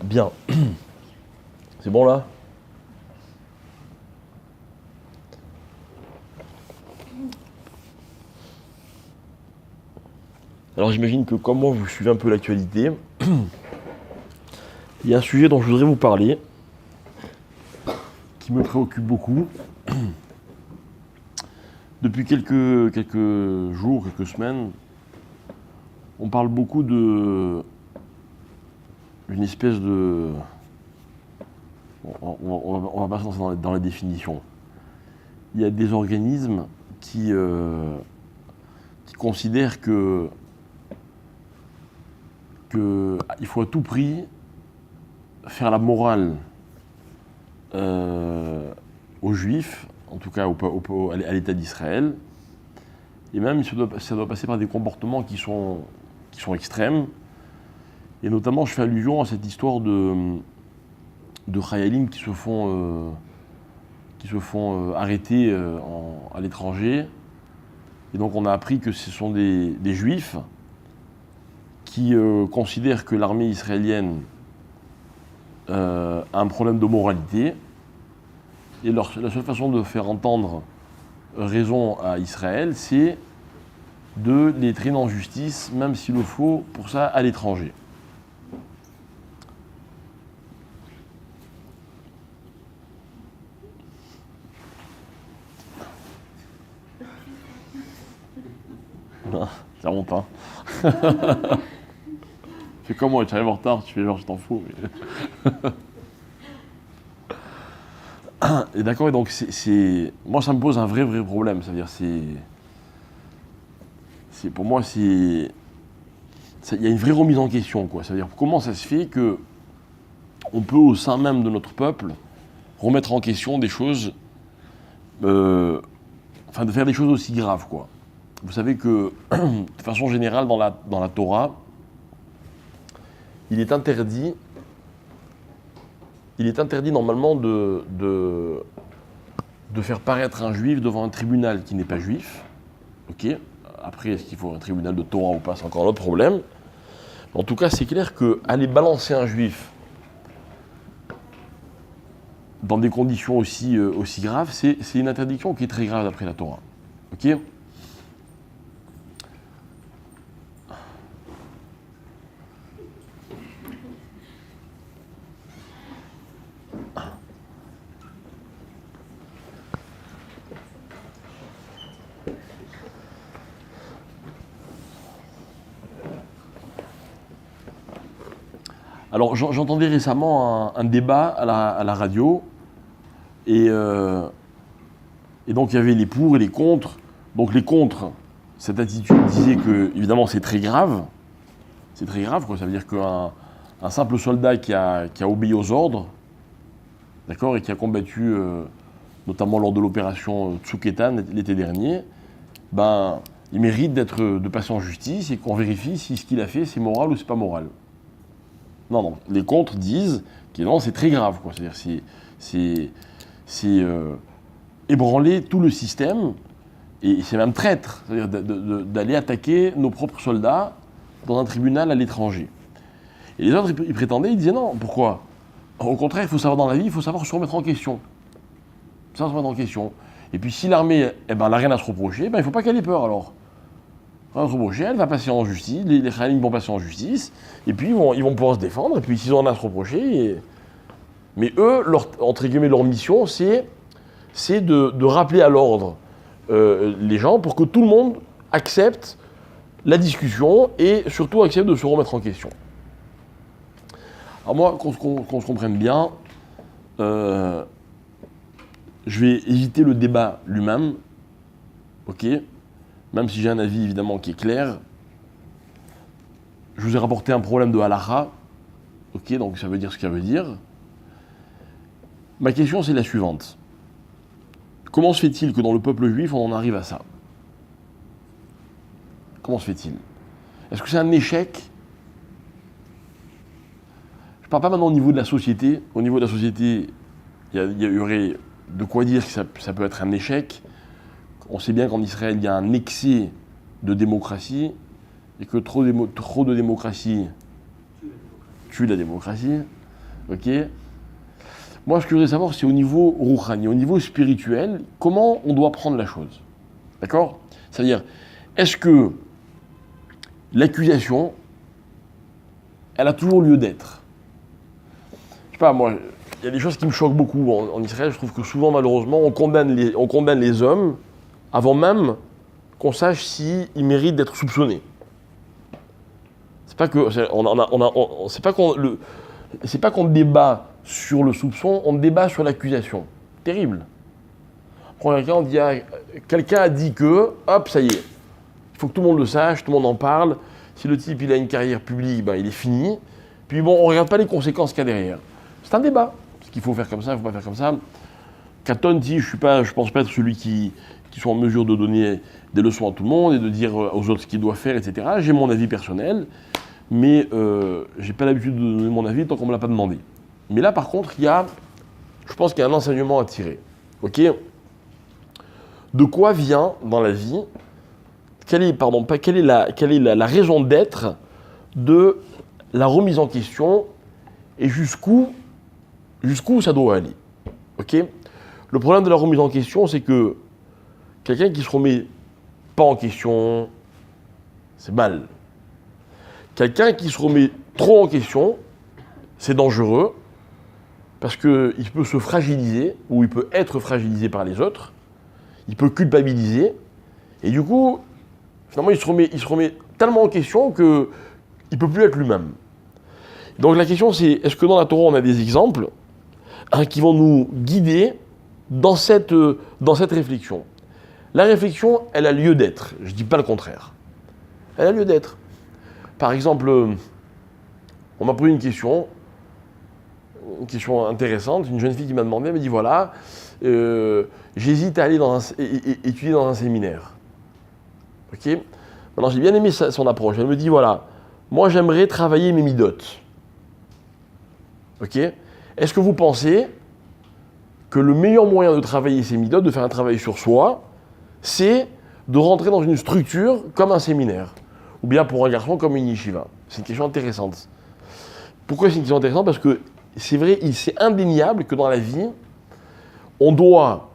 Bien. C'est bon là? Alors j'imagine que comme moi vous suivez un peu l'actualité, il y a un sujet dont je voudrais vous parler, qui me préoccupe beaucoup. Depuis quelques jours, quelques semaines, on parle beaucoup d'une espèce de... On va pas se lancer dans les définitions. Il y a des organismes qui considèrent qu'il faut à tout prix faire la morale aux Juifs, en tout cas à l'État d'Israël, et même ça doit passer par des comportements qui sont extrêmes. Et notamment, je fais allusion à cette histoire de Chayalim qui se font arrêter à l'étranger. Et donc on a appris que ce sont des Juifs qui considèrent que l'armée israélienne a un problème de moralité. Et la seule façon de faire entendre raison à Israël, c'est de les traîner en justice, même s'il le faut, pour ça, à l'étranger. Ça remonte pas. C'est comme moi, tu arrives en retard, tu fais genre je t'en fous. Mais... Et d'accord, et donc moi ça me pose un vrai problème. C'est-à-dire pour moi il y a une vraie remise en question, quoi. C'est-à-dire comment ça se fait que on peut au sein même de notre peuple remettre en question des choses, de faire des choses aussi graves, quoi. Vous savez que de façon générale dans la Torah, il est interdit normalement de faire paraître un juif devant un tribunal qui n'est pas juif. Ok. Après, est-ce qu'il faut un tribunal de Torah ou pas, c'est encore un autre problème. En tout cas, c'est clair qu'aller balancer un juif dans des conditions aussi graves, c'est une interdiction qui est très grave d'après la Torah. Ok. Alors j'entendais récemment un débat à la radio, et donc il y avait les pour et les contre. Donc les contre, cette attitude disait que évidemment c'est très grave, quoi. Ça veut dire qu'un simple soldat qui a obéi aux ordres, d'accord, et qui a combattu notamment lors de l'opération Tsuketan l'été dernier, ben il mérite de passer en justice et qu'on vérifie si ce qu'il a fait c'est moral ou c'est pas moral. Non, les contre disent que non, c'est très grave, quoi. C'est-à-dire c'est ébranler tout le système, et c'est même traître, c'est-à-dire d'aller attaquer nos propres soldats dans un tribunal à l'étranger. Et les autres, ils prétendaient, ils disaient non, pourquoi? Au contraire, il faut savoir dans la vie, il faut savoir se remettre en question. Et puis si l'armée, elle n'a rien à se reprocher, il ne faut pas qu'elle ait peur alors. Elle va passer en justice, les Khalim vont passer en justice, et puis ils vont pouvoir se défendre, et puis s'ils ont rien à se reprocher. Mais eux, entre guillemets, leur mission, c'est de rappeler à l'ordre les gens pour que tout le monde accepte la discussion et surtout accepte de se remettre en question. Alors moi, qu'on se comprenne bien, je vais éviter le débat lui-même, ok ? Même si j'ai un avis évidemment qui est clair. Je vous ai rapporté un problème de halakha, ok, donc ça veut dire ce que ça veut dire. Ma question c'est la suivante. Comment se fait-il que dans le peuple juif on en arrive à ça? Comment se fait-il? Est-ce que c'est un échec? Je ne parle pas maintenant au niveau de la société. Au niveau de la société, il y aurait de quoi dire que ça peut être un échec. On sait bien qu'en Israël, il y a un excès de démocratie et que trop de démocratie tue la démocratie. ok? Moi, ce que je voudrais savoir, c'est au niveau rouhani, au niveau spirituel, comment on doit prendre la chose. D'accord? C'est-à-dire, est-ce que l'accusation, elle a toujours lieu d'être? Je sais pas, moi, il y a des choses qui me choquent beaucoup en Israël. Je trouve que souvent, malheureusement, on condamne les hommes avant même qu'on sache s'ils méritent d'être soupçonnés. C'est pas que c'est pas qu'on débat sur le soupçon, on débat sur l'accusation. Terrible. On dit, quelqu'un a dit que, hop, ça y est. Il faut que tout le monde le sache, tout le monde en parle. Si le type il a une carrière publique, ben, il est fini. Puis bon, on ne regarde pas les conséquences qu'il y a derrière. C'est un débat. Est-ce qu'il faut faire comme ça, il ne faut pas faire comme ça. Catton dit, je ne pense pas être celui qui soit en mesure de donner des leçons à tout le monde et de dire aux autres ce qu'ils doivent faire, etc. J'ai mon avis personnel, mais je n'ai pas l'habitude de donner mon avis tant qu'on ne me l'a pas demandé. Mais là, par contre, je pense qu'il y a un enseignement à tirer. Ok ? De quoi vient dans la vie, quelle est la raison d'être de la remise en question et jusqu'où ça doit aller. Ok ? Le problème de la remise en question, c'est que quelqu'un qui se remet pas en question, c'est mal. Quelqu'un qui se remet trop en question, c'est dangereux parce qu'il peut se fragiliser ou il peut être fragilisé par les autres. Il peut culpabiliser, et du coup, finalement, il se remet tellement en question qu'il ne peut plus être lui-même. Donc la question c'est, est-ce que dans la Torah, on a des exemples qui vont nous guider dans cette réflexion? La réflexion, elle a lieu d'être, je ne dis pas le contraire. Elle a lieu d'être. Par exemple, on m'a posé une question intéressante, une jeune fille qui m'a demandé, elle m'a dit voilà, j'hésite à aller étudier dans un séminaire. Ok ? Maintenant, j'ai bien aimé son approche. Elle me dit voilà, moi j'aimerais travailler mes midotes. Ok ? Est-ce que vous pensez que le meilleur moyen de travailler ses midotes, de faire un travail sur soi, c'est de rentrer dans une structure comme un séminaire, ou bien pour un garçon comme une yeshiva? C'est une question intéressante. Pourquoi c'est une question intéressante? Parce que c'est vrai, c'est indéniable que dans la vie, on doit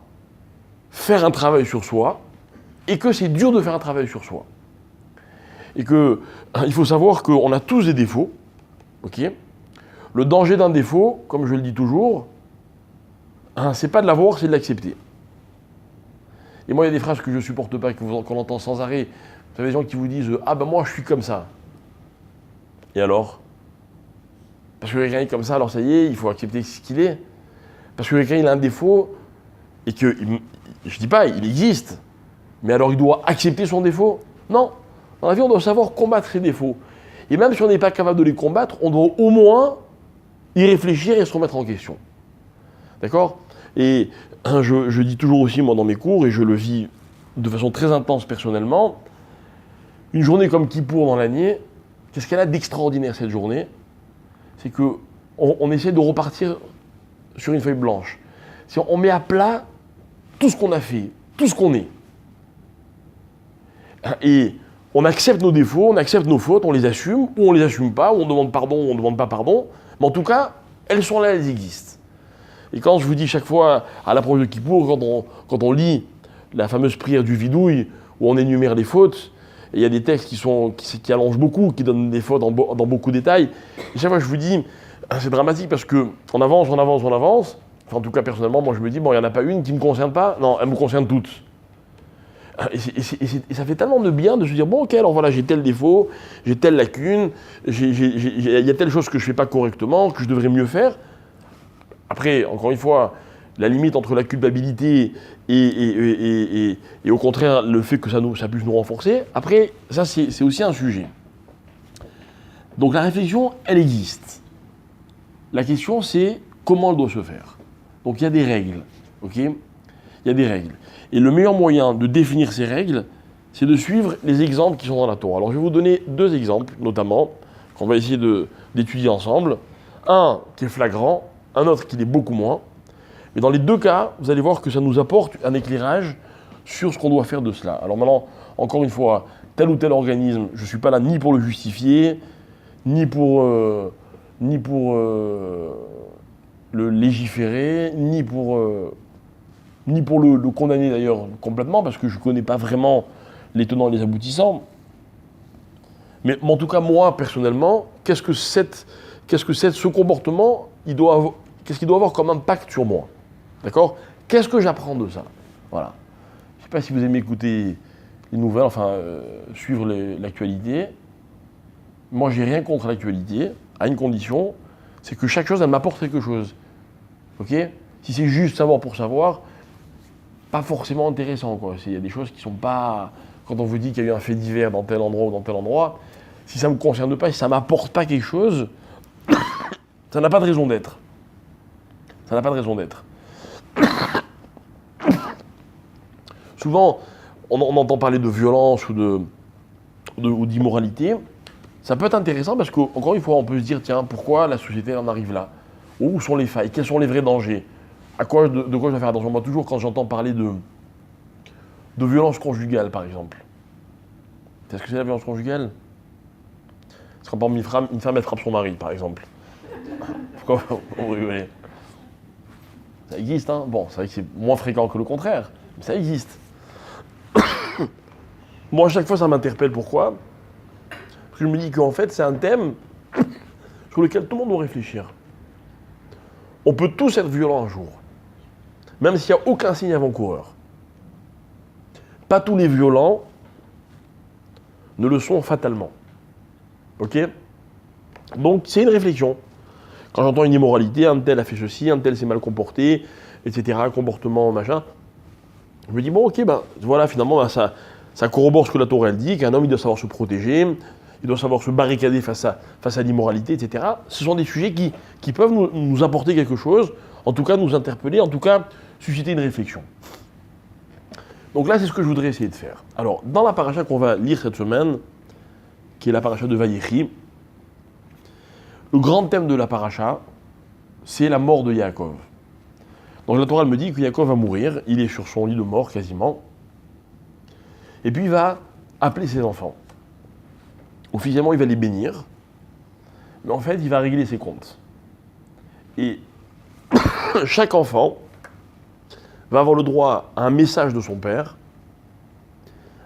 faire un travail sur soi et que c'est dur de faire un travail sur soi. Et qu'il faut savoir qu'on a tous des défauts. Ok ? Le danger d'un défaut, comme je le dis toujours, c'est pas de l'avoir, c'est de l'accepter. Et moi, il y a des phrases que je ne supporte pas, qu'on entend sans arrêt. Vous savez, des gens qui vous disent « Ah ben moi, je suis comme ça ». Et alors ? Parce que quelqu'un est comme ça, alors ça y est, il faut accepter ce qu'il est. Parce que quelqu'un il a un défaut, et que, je ne dis pas, il existe, mais alors il doit accepter son défaut. Non, dans la vie, on doit savoir combattre ses défauts. Et même si on n'est pas capable de les combattre, on doit au moins y réfléchir et se remettre en question. D'accord ? Et je dis toujours aussi, moi, dans mes cours, et je le vis de façon très intense personnellement, une journée comme Kippour dans l'année, qu'est-ce qu'elle a d'extraordinaire cette journée ? C'est qu'on essaie de repartir sur une feuille blanche. Si on met à plat tout ce qu'on a fait, tout ce qu'on est. Et on accepte nos défauts, on accepte nos fautes, on les assume, ou on les assume pas, ou on demande pardon, ou on ne demande pas pardon. Mais en tout cas, elles sont là, elles existent. Et quand je vous dis chaque fois, à l'approche de Kippour, quand on lit la fameuse prière du vidouille, où on énumère les fautes, et il y a des textes qui allongent beaucoup, qui donnent des fautes dans beaucoup de détails. Et chaque fois, je vous dis, c'est dramatique parce qu'on avance. Enfin, en tout cas, personnellement, moi, je me dis, bon, il n'y en a pas une qui ne me concerne pas. Non, elles me concernent toutes. Et ça fait tellement de bien de se dire, bon, ok, alors voilà, j'ai tel défaut, j'ai telle lacune, il y a telle chose que je ne fais pas correctement, que je devrais mieux faire. Après, encore une fois, la limite entre la culpabilité et au contraire le fait que ça puisse nous renforcer, après, ça c'est aussi un sujet. Donc la réflexion, elle existe. La question c'est comment elle doit se faire. Donc il y a des règles, ok ? Il y a des règles. Et le meilleur moyen de définir ces règles, c'est de suivre les exemples qui sont dans la Torah. Alors je vais vous donner deux exemples, notamment, qu'on va essayer d'étudier ensemble. Un qui est flagrant, un autre qui l'est beaucoup moins. Mais dans les deux cas, vous allez voir que ça nous apporte un éclairage sur ce qu'on doit faire de cela. Alors maintenant, encore une fois, tel ou tel organisme, je ne suis pas là ni pour le justifier, ni pour le légiférer, ni pour le condamner d'ailleurs complètement, parce que je ne connais pas vraiment les tenants et les aboutissants. Mais en tout cas, moi, personnellement, qu'est-ce que ce comportement, qu'est-ce qu'il doit avoir comme impact sur moi? D'accord? Qu'est-ce que j'apprends de ça? Voilà. Je ne sais pas si vous aimez écouter les nouvelles, enfin, suivre l'actualité. Moi, j'ai rien contre l'actualité, à une condition, c'est que chaque chose, elle m'apporte quelque chose. Ok? Si c'est juste savoir pour savoir, pas forcément intéressant, quoi. Il y a des choses qui ne sont pas... Quand on vous dit qu'il y a eu un fait divers dans tel endroit ou dans tel endroit, si ça ne me concerne pas, si ça ne m'apporte pas quelque chose, ça n'a pas de raison d'être. Ça n'a pas de raison d'être. Souvent, on entend parler de violence ou d'immoralité. Ça peut être intéressant parce qu'encore une fois, on peut se dire, tiens, pourquoi la société en arrive là? Où sont les failles? Quels sont les vrais dangers? De quoi je dois faire attention? Moi, toujours, quand j'entends parler de violence conjugale, par exemple. Tu sais ce que c'est la violence conjugale? C'est quand, par exemple, une femme elle frappe son mari, par exemple. Pourquoi vous rigolez? Ça existe, hein? Bon, c'est vrai que c'est moins fréquent que le contraire, mais ça existe. Moi, à chaque fois, ça m'interpelle. Pourquoi? Parce que je me dis qu'en fait, c'est un thème sur lequel tout le monde doit réfléchir. On peut tous être violents un jour, même s'il n'y a aucun signe avant-coureur. Pas tous les violents ne le sont fatalement. Ok? Donc, c'est une réflexion. Quand j'entends une immoralité, un tel a fait ceci, un tel s'est mal comporté, etc., comportement, machin, je me dis, bon, ok, ben voilà, finalement, ben, ça corrobore ce que la Torah elle dit, qu'un homme, il doit savoir se protéger, il doit savoir se barricader face à l'immoralité, etc. Ce sont des sujets qui peuvent nous apporter quelque chose, en tout cas nous interpeller, en tout cas susciter une réflexion. Donc là, c'est ce que je voudrais essayer de faire. Alors, dans la paracha qu'on va lire cette semaine, qui est la paracha de Vayechi, le grand thème de la paracha, c'est la mort de Yaakov. Donc la Torah me dit que Yaakov va mourir, il est sur son lit de mort quasiment, et puis il va appeler ses enfants. Officiellement, il va les bénir, mais en fait, il va régler ses comptes. Et chaque enfant va avoir le droit à un message de son père,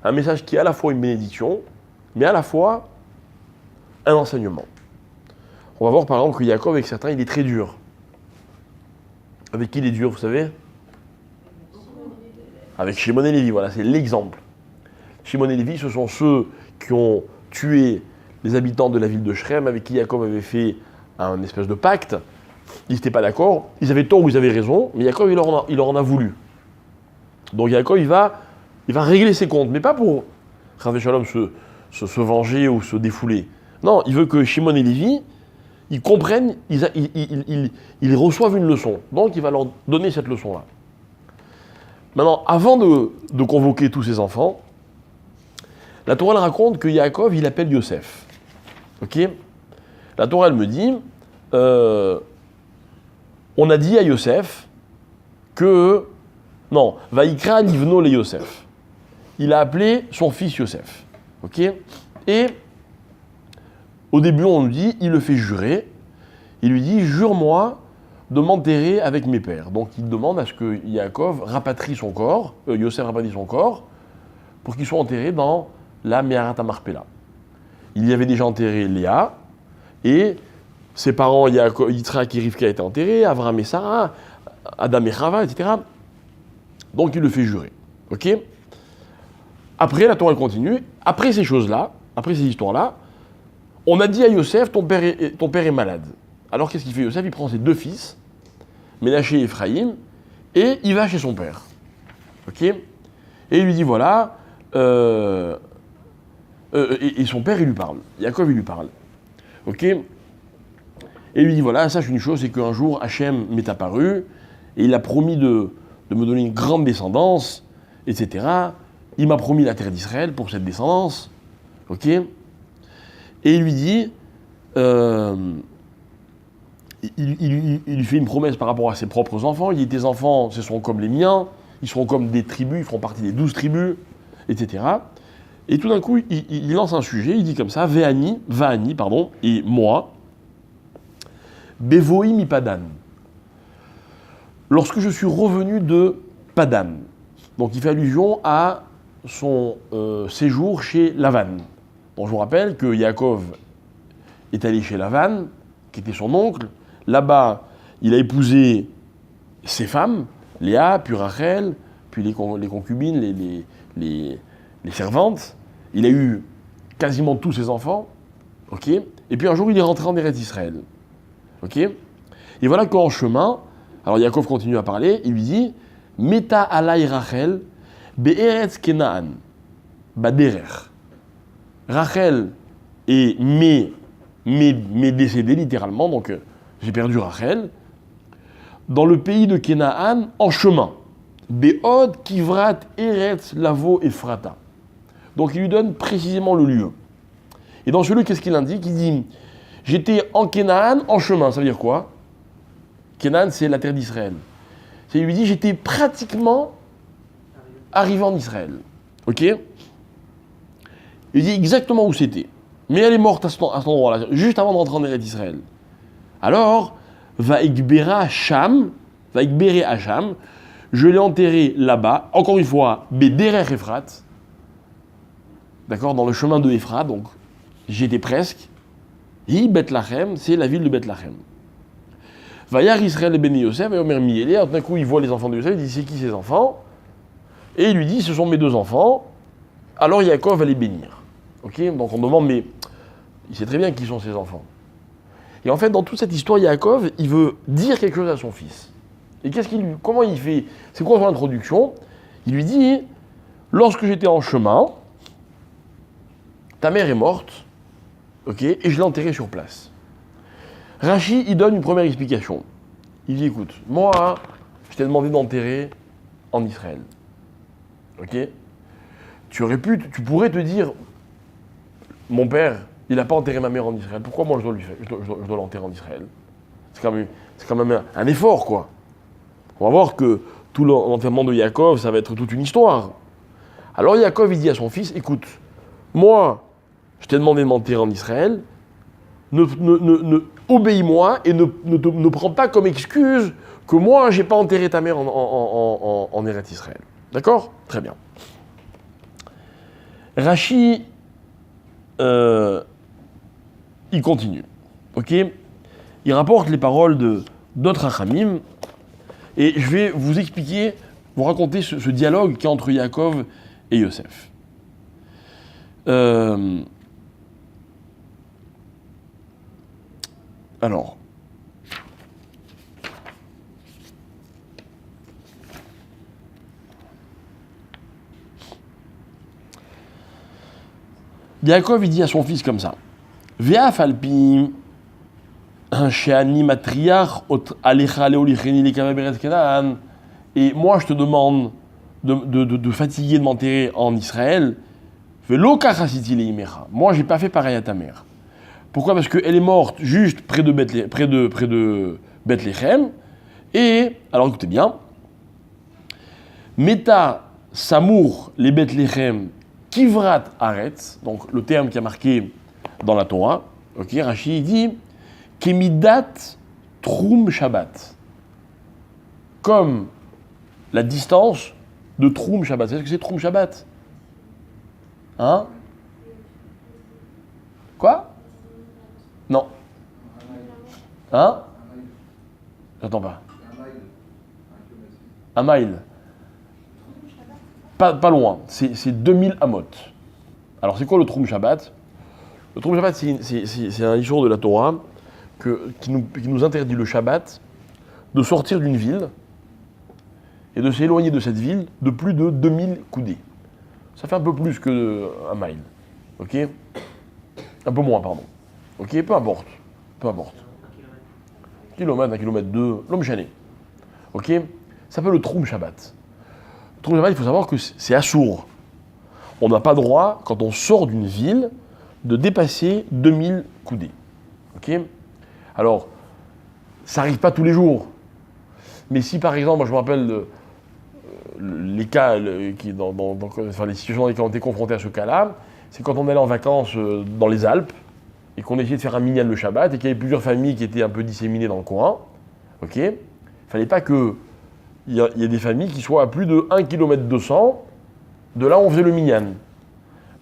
un message qui est à la fois une bénédiction, mais à la fois un enseignement. On va voir par exemple que Yaakov, avec certains, il est très dur. Avec qui il est dur, vous savez? Avec Shimon et Lévi, voilà, c'est l'exemple. Shimon et Lévi, ce sont ceux qui ont tué les habitants de la ville de Shrem, avec qui Yaakov avait fait un espèce de pacte. Ils n'étaient pas d'accord, ils avaient tort ou ils avaient raison, mais Yaakov, il leur en a voulu. Donc Yaakov, il va régler ses comptes, mais pas pour Chas v'Shalom se venger ou se défouler. Non, il veut que Shimon et Lévi, ils comprennent, ils reçoivent une leçon. Donc il va leur donner cette leçon-là. Maintenant, avant de convoquer tous ses enfants, la Torah raconte que Yaakov, il appelle Yosef. Ok? La Torah, elle me dit, on a dit à Yosef que, non, Vaïkra livno le Yosef. Il a appelé son fils Yosef. Ok? Et au début, on nous dit, il le fait jurer. Il lui dit, jure-moi de m'enterrer avec mes pères. Donc il demande à ce que Yaakov rapatrie son corps, Yosef rapatrie son corps, pour qu'il soit enterré dans la Meharat HaMarpela. Il y avait déjà enterré Léa, et ses parents, Yitzhak et Rivka, étaient enterrés, Avraham et Sarah, Adam et Chava, etc. Donc il le fait jurer. Ok? Après, la Torah continue. Après ces choses-là, après ces histoires-là, on a dit à Yosef, ton père est malade. Alors qu'est-ce qu'il fait Yosef? Il prend ses deux fils, Ménaché et Ephraïm, et il va chez son père. Ok? Et il lui dit, voilà, et son père, il lui parle. Yaakov, il lui parle. Ok? Et il lui dit, voilà, sache une chose, c'est qu'un jour, Hachem m'est apparu, et il a promis de me donner une grande descendance, etc. Il m'a promis la terre d'Israël pour cette descendance. Ok? Et il lui dit, il lui fait une promesse par rapport à ses propres enfants. Il dit, tes enfants, ce seront comme les miens, ils seront comme des tribus, ils feront partie des 12 tribus, etc. Et tout d'un coup, il lance un sujet, il dit comme ça, Vaani, et moi, Bevoï mi padan. lorsque je suis revenu de Padan. Donc il fait allusion à son séjour chez Lavan. Donc je vous rappelle que Yaakov est allé chez Lavan, qui était son oncle. Là-bas, il a épousé ses femmes, Léa, puis Rachel, puis les concubines, les servantes. Il a eu quasiment tous ses enfants. Ok. Et puis un jour, il est rentré en Eretz Israël. Ok. Et voilà qu'en chemin, alors Yaakov continue à parler, il lui dit Meta alay Rachel be'eretz Kenaan baderer. Rachel m'est décédée littéralement, donc j'ai perdu Rachel, dans le pays de Kenaan en chemin. Be'od kivrat eretz lavo Ephrata. Donc il lui donne précisément le lieu. Et dans ce lieu, qu'est-ce qu'il indique? Il dit j'étais en Kenaan en chemin. Ça veut dire quoi? Kenaan, c'est la terre d'Israël. Il lui dit j'étais pratiquement arrivé en Israël. Ok? Il dit exactement où c'était. Mais elle est morte à cet endroit-là, juste avant de rentrer en Eretz d'Israël. Alors, Vaïkbere Hacham, je l'ai enterré là-bas, encore une fois, Bederer Ephrat, d'accord, dans le chemin de Ephrat, donc j'étais presque. Hi Bethlachem, c'est la ville de Bethlachem. Vayar Israël et Beni Yosef, et Omer Miélé, d'un coup il voit les enfants de Yosef, il dit c'est qui ces enfants? Et il lui dit ce sont mes deux enfants, alors Yaakov va les bénir. Ok, donc on demande, mais il sait très bien qui sont ses enfants. Et en fait, dans toute cette histoire, Yaakov, il veut dire quelque chose à son fils. Et comment il fait? C'est quoi son introduction? Il lui dit, lorsque j'étais en chemin, ta mère est morte, ok, et je l'ai enterrée sur place. Rachi, il donne une première explication. Il dit, écoute, moi, je t'ai demandé d'enterrer en Israël. Ok? Tu pourrais te dire, mon père, il n'a pas enterré ma mère en Israël. Pourquoi moi je dois l'enterrer en Israël? C'est quand même un effort, quoi. On va voir que tout l'enterrement de Yaakov, ça va être toute une histoire. Alors Yaakov, il dit à son fils, écoute, moi, je t'ai demandé de m'enterrer en Israël, obéis-moi et ne prends pas comme excuse que moi, je n'ai pas enterré ta mère en Eretz Israël. D'accord? Très bien. Rachi, il continue. Ok? Il rapporte les paroles d'autres Hachamim et je vais vous expliquer, vous raconter ce dialogue qu'il y a entre Yaakov et Yosef. Alors, Yaakov, il dit à son fils comme ça. Ve'af alpim she'ani matriach alecha leolicheni lekava beretz Kenaan. Et moi, je te demande de fatiguer de m'enterrer en Israël. Ve'lo kachasiti leimecha. Moi, j'ai pas fait pareil à ta mère. Pourquoi? Parce qu'elle est morte juste près de Bethléem. Et, alors écoutez bien, Meta Samour les Bethléem Kivrat Aretz, donc le terme qui a marqué dans la Torah, ok, Rashi dit Kemidat Troum Shabbat, comme la distance de Troum Shabbat. Vous savez ce que c'est Troum Shabbat? Hein? Quoi? Non. Hein? J'entends pas. Un mile. Pas loin. C'est 2000 amot. Alors c'est quoi le Troum Shabbat? Le Troum Shabbat, c'est un jour de la Torah qui nous interdit le Shabbat de sortir d'une ville et de s'éloigner de cette ville de plus de 2000 coudées. Ça fait un peu plus qu'un mile. Ok? Un peu moins, pardon. Ok, peu importe. Kilomètre, 1 kilomètre 2, l'homme chané. Ok, ça s'appelle le Troum Shabbat. Le Troum Shabbat, il faut savoir que c'est assourd. On n'a pas droit, quand on sort d'une ville, de dépasser 2000 coudées. Ok? Alors, ça n'arrive pas tous les jours. Mais si par exemple, moi je me rappelle les cas, les situations dans lesquelles on était confrontés à ce cas-là, c'est quand on allait en vacances dans les Alpes, et qu'on essayait de faire un minyan le Shabbat, et qu'il y avait plusieurs familles qui étaient un peu disséminées dans le coin, ok? Il ne fallait pas que il y a des familles qui soient à plus de 1 km 200 de là où on faisait le minyan.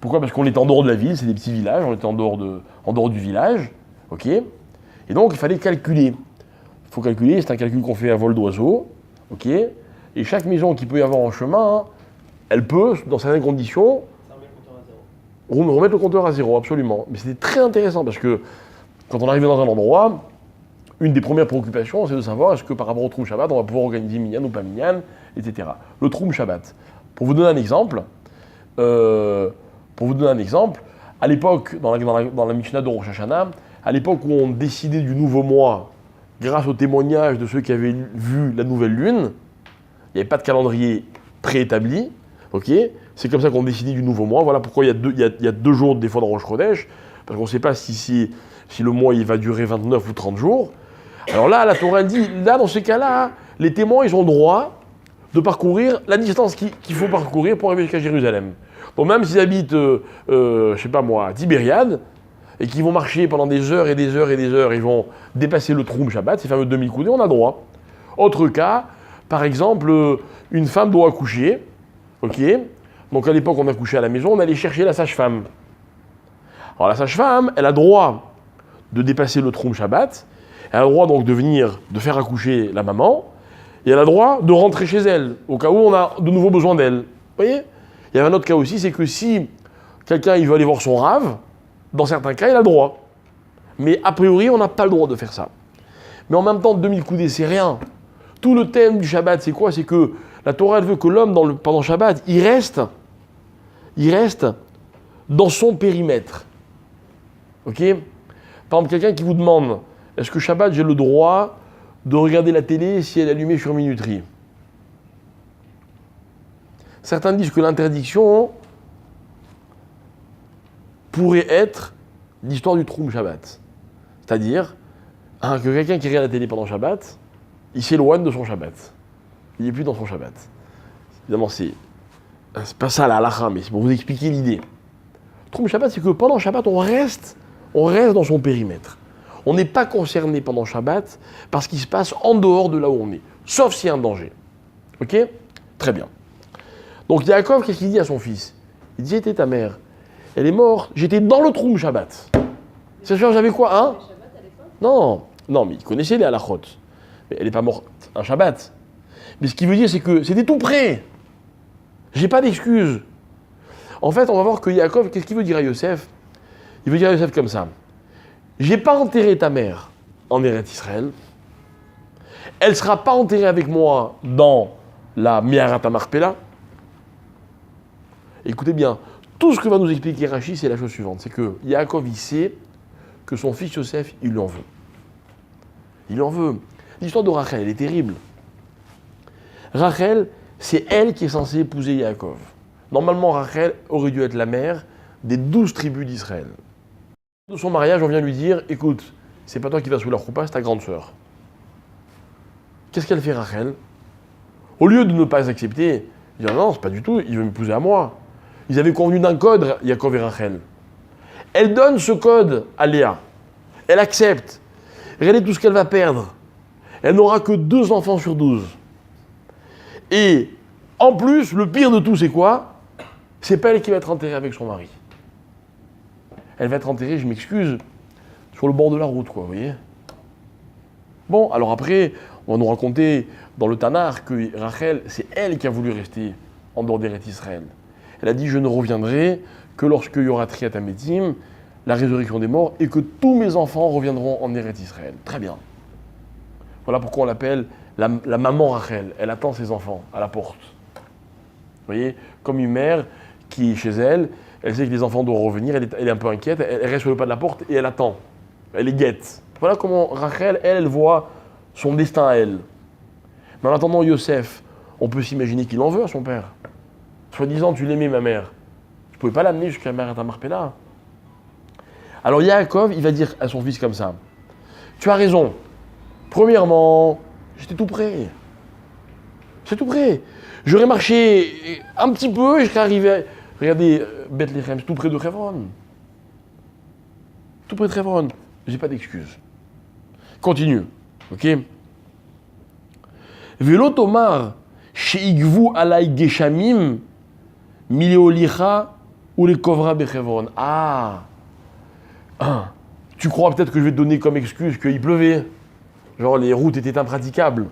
Pourquoi? Parce qu'on était en dehors de la ville, c'est des petits villages, on était en dehors du village, ok? Et donc il fallait calculer. Il faut calculer, c'est un calcul qu'on fait à vol d'oiseau, ok? Et chaque maison qui peut y avoir en chemin, elle peut, dans certaines conditions, remettre le compteur à zéro, absolument. Mais c'était très intéressant parce que quand on arrivait dans un endroit, une des premières préoccupations, c'est de savoir est-ce que par rapport au Troum Shabbat, on va pouvoir organiser minyan ou pas minyan, etc. Le Troum Shabbat. Pour vous donner un exemple, à l'époque, dans la Mishnah de Rosh Hashanah, à l'époque où on décidait du nouveau mois, grâce au témoignage de ceux qui avaient vu la nouvelle lune, il n'y avait pas de calendrier préétabli, ok? C'est comme ça qu'on décidait du nouveau mois. Voilà pourquoi il y a 2 jours des fois dans Rosh Chodesh, parce qu'on ne sait pas si le mois il va durer 29 ou 30 jours. Alors là, la Torah elle dit, là dans ces cas-là, les témoins ils ont le droit de parcourir la distance qu'il faut parcourir pour arriver jusqu'à Jérusalem. Donc même s'ils habitent, je sais pas moi, à Tibériade, et qu'ils vont marcher pendant des heures et des heures et des heures, ils vont dépasser le Troum Shabbat, ces fameux 2000 coudées, on a droit. Autre cas, par exemple, une femme doit accoucher, ok? Donc à l'époque, on accouchait à la maison, on allait chercher la sage-femme. Alors la sage-femme, elle a droit de dépasser le Troum Shabbat, elle a le droit donc de faire accoucher la maman, et elle a le droit de rentrer chez elle, au cas où on a de nouveau besoin d'elle. Vous voyez? Il y a un autre cas aussi, c'est que si quelqu'un il veut aller voir son rave, dans certains cas, il a le droit. Mais a priori, on n'a pas le droit de faire ça. Mais en même temps, 2000 coudées, c'est rien. Tout le thème du Shabbat, c'est quoi? C'est que la Torah, elle veut que l'homme, pendant le Shabbat, il reste dans son périmètre. Ok? Par exemple, quelqu'un qui vous demande, est-ce que Shabbat, j'ai le droit de regarder la télé si elle est allumée sur minuterie? Certains disent que l'interdiction pourrait être l'histoire du Troum Shabbat. C'est-à-dire que quelqu'un qui regarde la télé pendant Shabbat, il s'éloigne de son Shabbat. Il n'est plus dans son Shabbat. Évidemment, c'est pas ça la halakha, mais c'est pour vous expliquer l'idée. Troum Shabbat, c'est que pendant Shabbat, on reste dans son périmètre. On n'est pas concerné pendant Shabbat par ce qui se passe en dehors de là où on est, sauf s'il y a un danger. Ok? Très bien. Donc Yaakov, qu'est-ce qu'il dit à son fils? Il dit, j'étais ta mère. Elle est morte, j'étais dans le Troum Shabbat. C'est sûr, j'avais quoi, hein? Non, mais il connaissait les halachot. Mais elle n'est pas morte un Shabbat. Mais ce qu'il veut dire, c'est que c'était tout près. J'ai pas d'excuse. En fait, on va voir que Yaakov, qu'est-ce qu'il veut dire à Yosef? Il veut dire à Yosef comme ça. J'ai pas enterré ta mère en Eretz Israël. Elle ne sera pas enterrée avec moi dans la Me'arat HaMachpelah. Écoutez bien, tout ce que va nous expliquer Rashi, c'est la chose suivante. C'est que Yaakov, il sait que son fils Yosef, il lui en veut. Il en veut. L'histoire de Rachel, elle est terrible. Rachel, c'est elle qui est censée épouser Yaakov. Normalement, Rachel aurait dû être la mère des 12 tribus d'Israël. De son mariage, on vient lui dire, écoute, c'est pas toi qui vas sous la choupa, c'est ta grande sœur. Qu'est-ce qu'elle fait, Rachel? Au lieu de ne pas accepter, il dit non, c'est pas du tout, il veut m'épouser à moi. Ils avaient convenu d'un code, Yaakov et Rachel. Elle donne ce code à Léa. Elle accepte. Regardez tout ce qu'elle va perdre. Elle n'aura que 2 enfants sur 12. Et en plus, le pire de tout, c'est quoi? C'est pas elle qui va être enterrée avec son mari. Elle va être enterrée, je m'excuse, sur le bord de la route, quoi, vous voyez? Bon, alors après, on va nous raconter dans le Tanakh que Rachel, c'est elle qui a voulu rester en dehors d'Eretz Israël. Elle a dit, je ne reviendrai que lorsqu'il y aura Triat Hametim, la résurrection des morts, et que tous mes enfants reviendront en Eretz Israël. Très bien. Voilà pourquoi on l'appelle la maman Rachel. Elle attend ses enfants à la porte. Vous voyez, comme une mère qui est chez elle, elle sait que les enfants doivent revenir, elle est un peu inquiète, elle reste sur le pas de la porte et elle attend. Elle les guette. Voilà comment Rachel, elle voit son destin à elle. Mais en attendant Yosef, on peut s'imaginer qu'il en veut à son père. Soi-disant, tu l'aimais ma mère. Tu ne pouvais pas l'amener jusqu'à Me'arat HaMachpelah. Alors Yaakov, il va dire à son fils comme ça. Tu as raison. Premièrement, j'étais tout près. C'est tout près. J'aurais marché un petit peu et je serais arrivé. Regardez, Bethléem, c'est tout près de Hebron. Tout près de Hebron. J'ai pas d'excuse. Continue. Ok? Velo tomar, sheigvu alay geshamim, mileolicha ou les kovra bechevron. Ah, tu crois peut-être que je vais te donner comme excuse qu'il pleuvait, genre les routes étaient impraticables.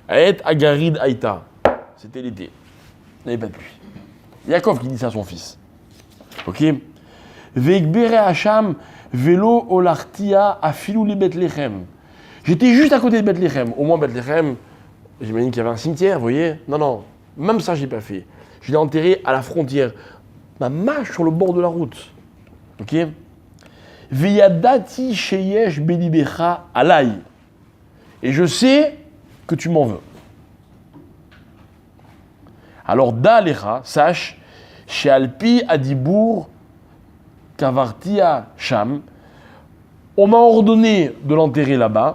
Aet agarid aïta, c'était l'été, il n'y avait pas de pluie. Yaakov qui dit ça à son fils. Ok. Veikbere Hacham velo olartia afilou li Bethléem. J'étais juste à côté de Bethléem. Au moins Bethléem, j'imagine qu'il y avait un cimetière, vous voyez. Non, même ça j'ai pas fait. Je l'ai enterré à la frontière. Ma mâche sur le bord de la route. Ok. Veyadati sheyesh belibecha alay. Et je sais que tu m'en veux. Alors d'alecha, sache, chez Alpi Adibour Kavartia Sham, on m'a ordonné de l'enterrer là-bas.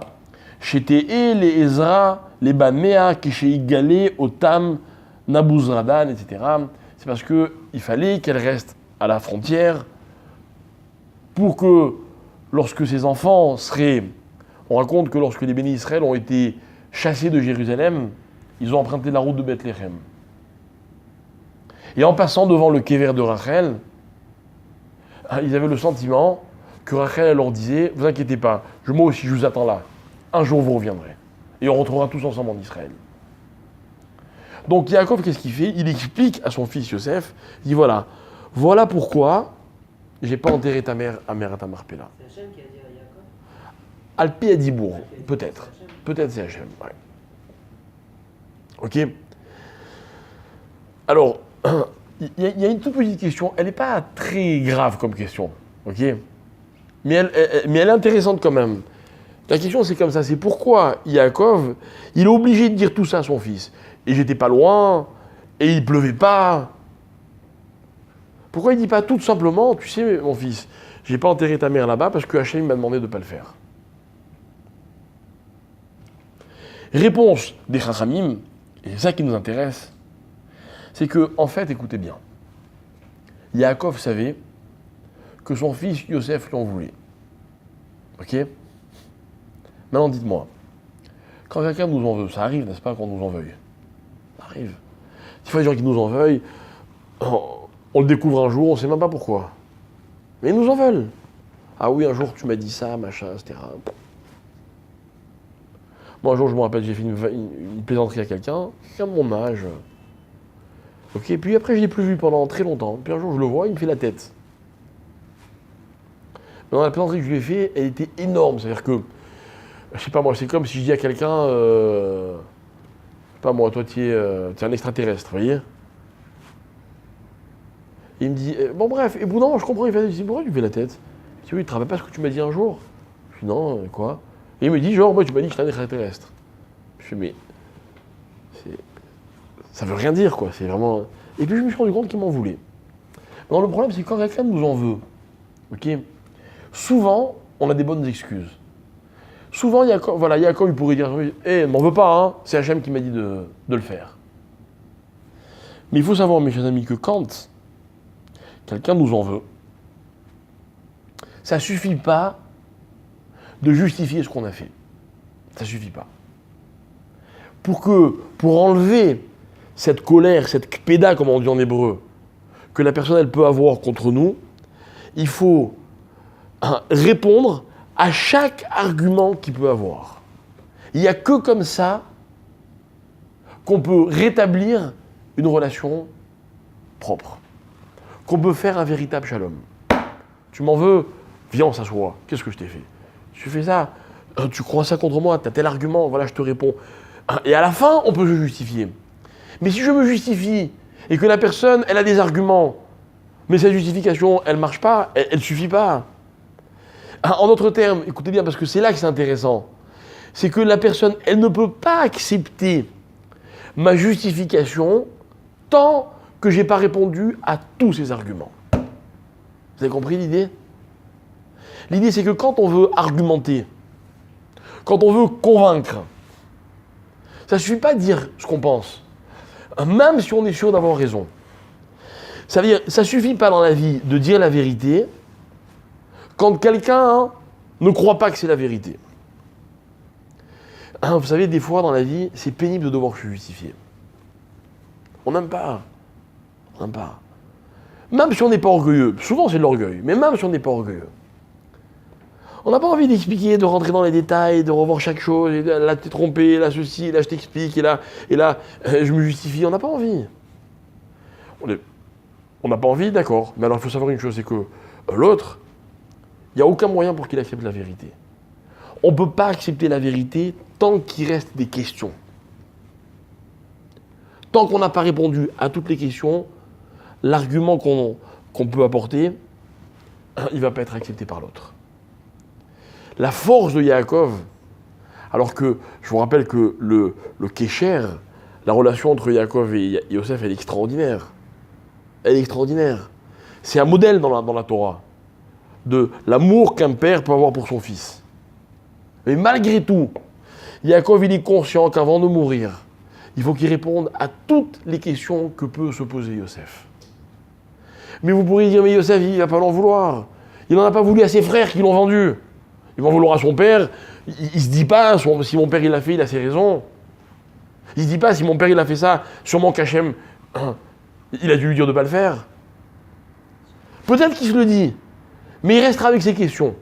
Chez Te'e, les Ezra, les Bamea, qui chez Igalé, Otam, Nabuzradan, etc. C'est parce qu'il fallait qu'elle reste à la frontière pour que, lorsque ses enfants seraient. On raconte que lorsque les bénis Israël ont été chassés de Jérusalem, ils ont emprunté la route de Bethléem. Et en passant devant le kéver de Rachel, ils avaient le sentiment que Rachel leur disait « Vous inquiétez pas, moi aussi je vous attends là. Un jour vous reviendrez. Et on retrouvera tous ensemble en Israël. » Donc Yaakov, qu'est-ce qu'il fait? Il explique à son fils Yosef, il dit voilà pourquoi j'ai pas enterré ta mère à Merat Marpella. C'est Hachem qui a dit à Yaakov? Alpi Adibour, peut-être. Peut-être c'est Hachem, ouais. Ok. Alors, il y a une toute petite question, elle n'est pas très grave comme question, ok, mais elle est intéressante quand même. La question c'est comme ça, c'est pourquoi Yaakov, il est obligé de dire tout ça à son fils. Et j'étais pas loin, et il pleuvait pas. Pourquoi il dit pas tout simplement, tu sais mon fils, j'ai pas enterré ta mère là-bas parce que Hachem m'a demandé de pas le faire. Réponse des Chachamim, et c'est ça qui nous intéresse, c'est que, en fait, écoutez bien, Yaakov savait que son fils Yosef lui en voulait. Ok? Maintenant, dites-moi, quand quelqu'un nous en veut, ça arrive, n'est-ce pas, qu'on nous en veuille? Ça arrive. Des fois, les gens qui nous en veuillent, on le découvre un jour, on ne sait même pas pourquoi. Mais ils nous en veulent. Ah oui, un jour, tu m'as dit ça, machin, etc. Moi, un jour, je me rappelle, j'ai fait une plaisanterie à quelqu'un de mon âge. Ok, puis après, je ne l'ai plus vu pendant très longtemps. Puis un jour, je le vois, il me fait la tête. Mais dans la plaisanterie que je lui ai fait, elle était énorme. C'est-à-dire que, je sais pas moi, c'est comme si je dis à quelqu'un, je sais pas moi, toi, tu es un extraterrestre, vous voyez? Et il me dit, bon bref, et bon non, je comprends, il dit, pourquoi tu me fais la tête? Je dis, oui, tu te rappelles pas ce que tu m'as dit un jour? Je dis, non, quoi? Et il me dit, genre, moi, tu m'as dit que j'étais un extraterrestre. Je fais, mais, ça veut rien dire, quoi, c'est vraiment... Et puis je me suis rendu compte qu'il m'en voulait. Non, le problème, c'est que quand quelqu'un nous en veut, ok, souvent, on a des bonnes excuses. Souvent, Yaakov, il pourrait dire, ne m'en veux pas, hein, c'est Hachem qui m'a dit de le faire. Mais il faut savoir, mes chers amis, que quand quelqu'un nous en veut, ça ne suffit pas de justifier ce qu'on a fait. Ça ne suffit pas. Pour enlever cette colère, cette kpéda, comme on dit en hébreu, que la personne elle peut avoir contre nous, il faut répondre à chaque argument qu'il peut avoir. Il n'y a que comme ça qu'on peut rétablir une relation propre, qu'on peut faire un véritable shalom. Tu m'en veux? Viens, on s'assoit. Qu'est-ce que je t'ai fait? Tu fais ça? Tu crois ça contre moi? Tu as tel argument? Voilà, je te réponds. Et à la fin, on peut se justifier. Mais si je me justifie et que la personne, elle a des arguments, mais sa justification, elle ne marche pas, elle ne suffit pas. En d'autres termes, écoutez bien, parce que c'est là que c'est intéressant, c'est que la personne, elle ne peut pas accepter ma justification tant que je n'ai pas répondu à tous ses arguments. Vous avez compris l'idée? L'idée, c'est que quand on veut argumenter, quand on veut convaincre, ça ne suffit pas de dire ce qu'on pense, même si on est sûr d'avoir raison. Ça veut dire, ça ne suffit pas dans la vie de dire la vérité quand quelqu'un ne croit pas que c'est la vérité. Vous savez, des fois dans la vie, c'est pénible de devoir se justifier. On n'aime pas. On n'aime pas. Même si on n'est pas orgueilleux. Souvent c'est de l'orgueil, mais même si on n'est pas orgueilleux. On n'a pas envie d'expliquer, de rentrer dans les détails, de revoir chaque chose, et là t'es trompé, là ceci, là je t'explique, et là je me justifie. On n'a pas envie. On n'a pas envie, d'accord. Mais alors il faut savoir une chose, c'est que l'autre, il n'y a aucun moyen pour qu'il accepte la vérité. On ne peut pas accepter la vérité tant qu'il reste des questions. Tant qu'on n'a pas répondu à toutes les questions, l'argument qu'on peut apporter, il ne va pas être accepté par l'autre. La force de Yaakov, alors que je vous rappelle que le Kécher, la relation entre Yaakov et Yosef, elle est extraordinaire. Elle est extraordinaire. C'est un modèle dans la Torah de l'amour qu'un père peut avoir pour son fils. Mais malgré tout, Yaakov il est conscient qu'avant de mourir, il faut qu'il réponde à toutes les questions que peut se poser Yosef. Mais vous pourriez dire, mais Yosef, il ne va pas l'en vouloir. Il n'en a pas voulu à ses frères qui l'ont vendu. Il va en vouloir à son père. Il ne se dit pas, si mon père il l'a fait, il a ses raisons. Il ne se dit pas, si mon père il a fait ça, sûrement qu'Hachem, il a dû lui dire de ne pas le faire. Peut-être qu'il se le dit, mais il restera avec ses questions.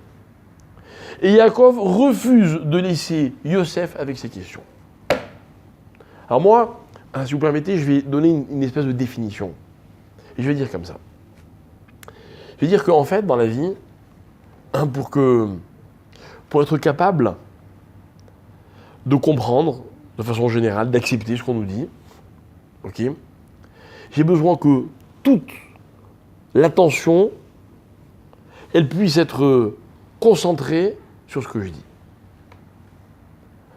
Et Yaakov refuse de laisser Yosef avec ses questions. Alors moi, si vous permettez, je vais donner une espèce de définition. Et je vais dire comme ça. Je vais dire qu'en fait, dans la vie, pour être capable de comprendre, de façon générale, d'accepter ce qu'on nous dit, ok, j'ai besoin que toute l'attention, elle puisse être concentrée sur ce que je dis.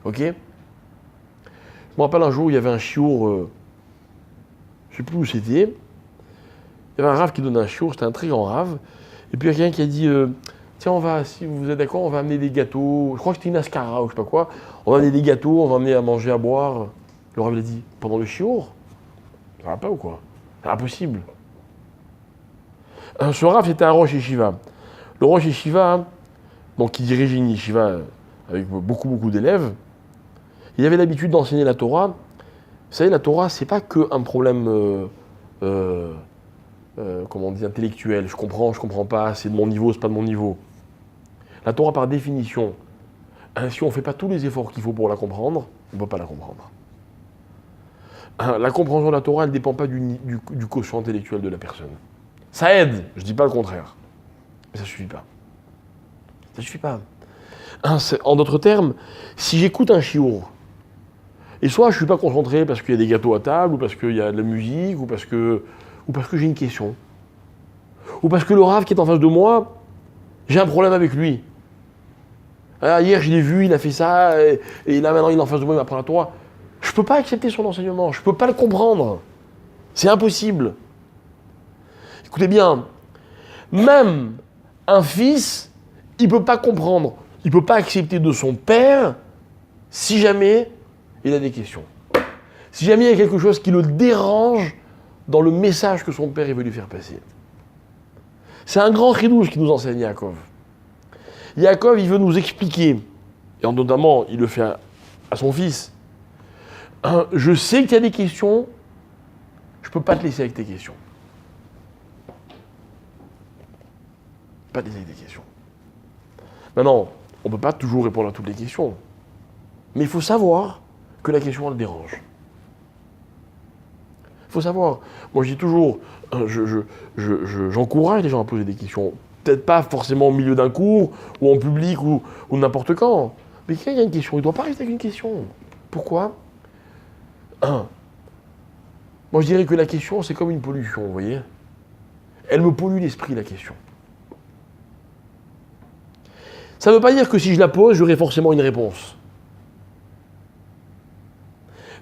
Ok ? Je me rappelle un jour, il y avait un chiour, je ne sais plus où c'était. Il y avait un rave qui donnait un chiour, c'était un très grand rave. Et puis il y a quelqu'un qui a dit tiens, si vous êtes d'accord, on va amener des gâteaux. Je crois que c'était une ascara ou je sais pas quoi. On va amener des gâteaux, on va amener à manger, à boire. Le rave il a dit pendant le chiour ? Ça va pas ou quoi ? C'est impossible. Ce rave c'était un Rosh Yeshiva. Le Rosh Yeshiva, donc qui dirigeait une yeshiva avec beaucoup d'élèves, il avait l'habitude d'enseigner la Torah. Vous savez, la Torah, c'est pas qu'un problème comment on dit, intellectuel. Je comprends pas, c'est de mon niveau, c'est pas de mon niveau. La Torah, par définition, si on ne fait pas tous les efforts qu'il faut pour la comprendre, on ne peut pas la comprendre. La compréhension de la Torah, elle ne dépend pas du quotient intellectuel de la personne. Ça aide, je ne dis pas le contraire. Mais ça ne suffit pas. Ça ne suffit pas. En d'autres termes, si j'écoute un chiour, et soit je ne suis pas concentré parce qu'il y a des gâteaux à table, ou parce qu'il y a de la musique, ou parce que j'ai une question, ou parce que le rave qui est en face de moi, j'ai un problème avec lui. Hier, je l'ai vu, il a fait ça, et là, maintenant, il est en face de moi, il m'apprend la Torah. Je ne peux pas accepter son enseignement, je ne peux pas le comprendre. C'est impossible. Écoutez bien, même un fils, il ne peut pas comprendre, il ne peut pas accepter de son père si jamais il a des questions. Si jamais il y a quelque chose qui le dérange dans le message que son père veut lui faire passer. C'est un grand chidouche qui nous enseigne Yaakov. Yaakov, il veut nous expliquer, et notamment, il le fait à son fils, je sais qu'il y a des questions, je ne peux pas te laisser avec tes questions. Pas te laisser avec tes questions. Maintenant, on ne peut pas toujours répondre à toutes les questions, mais il faut savoir que la question, elle dérange. Il faut savoir, moi je dis toujours, j'encourage les gens à poser des questions. Peut-être pas forcément au milieu d'un cours, ou en public, ou n'importe quand. Mais quand il y a une question, il ne doit pas rester avec une question. Pourquoi ? Moi je dirais que la question, c'est comme une pollution, vous voyez ? Elle me pollue l'esprit, la question. Ça ne veut pas dire que si je la pose, j'aurai forcément une réponse.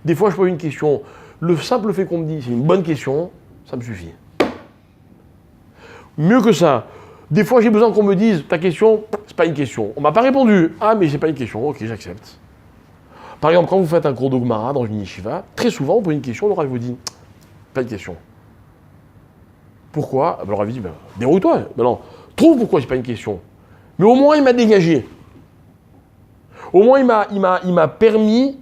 Des fois, je pose une question. Le simple fait qu'on me dise c'est une bonne question, ça me suffit. Mieux que ça, des fois j'ai besoin qu'on me dise ta question, c'est pas une question. On m'a pas répondu. Ah mais c'est pas une question, ok j'accepte. Par exemple, quand vous faites un cours de Gemara dans une yeshiva, très souvent on pose une question, le rav vous dit pas une question. Pourquoi ? Le rav dit débrouille-toi. Non, trouve pourquoi c'est pas une question. Mais au moins il m'a dégagé. Au moins, il m'a permis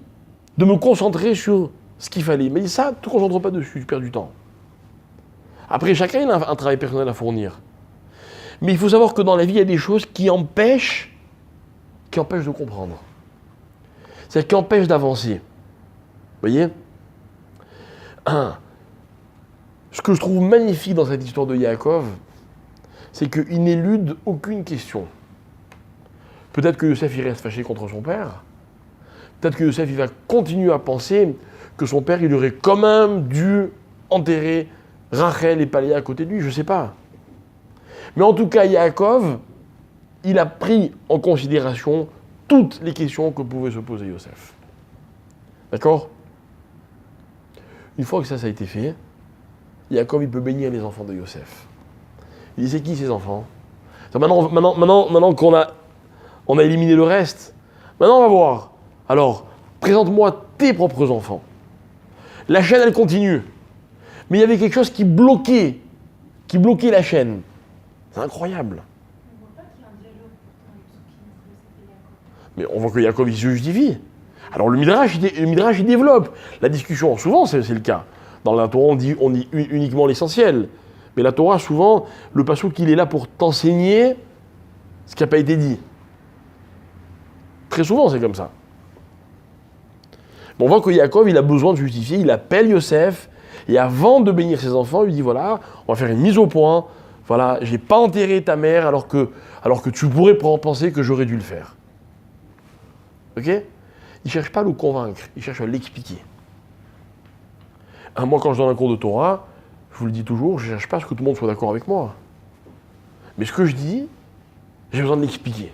de me concentrer sur ce qu'il fallait. Mais ça, ne te concentre pas dessus, tu perds du temps. Après, chacun il a un travail personnel à fournir. Mais il faut savoir que dans la vie, il y a des choses qui empêchent de comprendre. C'est-à-dire qui empêchent d'avancer. Vous voyez ? Ce que je trouve magnifique dans cette histoire de Yaakov, c'est qu'il n'élude aucune question. Peut-être que Yosef il reste fâché contre son père. Peut-être que Yosef il va continuer à penser que son père il aurait quand même dû enterrer Rachel et pas Léa à côté de lui, je ne sais pas. Mais en tout cas, Yaakov, il a pris en considération toutes les questions que pouvait se poser Yosef. D'accord ? Une fois que ça a été fait, Yaakov il peut bénir les enfants de Yosef. Il dit c'est qui ces enfants ? Maintenant qu'on a éliminé le reste, maintenant on va voir. Alors, présente-moi tes propres enfants. La chaîne elle continue. Mais il y avait quelque chose qui bloquait la chaîne. C'est incroyable. On voit pas qu'il y a un dialogue pourtant avec Yosef et Yaakov. Mais on voit que Yaakov il se justifie. Alors le Midrash il développe. La discussion, souvent c'est le cas. Dans la Torah, on dit uniquement l'essentiel. Mais la Torah, souvent, le passouk, il est là pour t'enseigner ce qui n'a pas été dit. Très souvent, c'est comme ça. Mais on voit que Yaakov, il a besoin de justifier. Il appelle Yosef. Et avant de bénir ses enfants, il lui dit, voilà, on va faire une mise au point. Voilà, j'ai pas enterré ta mère alors que tu pourrais penser que j'aurais dû le faire. Ok ? Il ne cherche pas à le convaincre, il cherche à l'expliquer. Moi, quand je donne un cours de Torah, je vous le dis toujours, je ne cherche pas à ce que tout le monde soit d'accord avec moi. Mais ce que je dis, j'ai besoin de l'expliquer.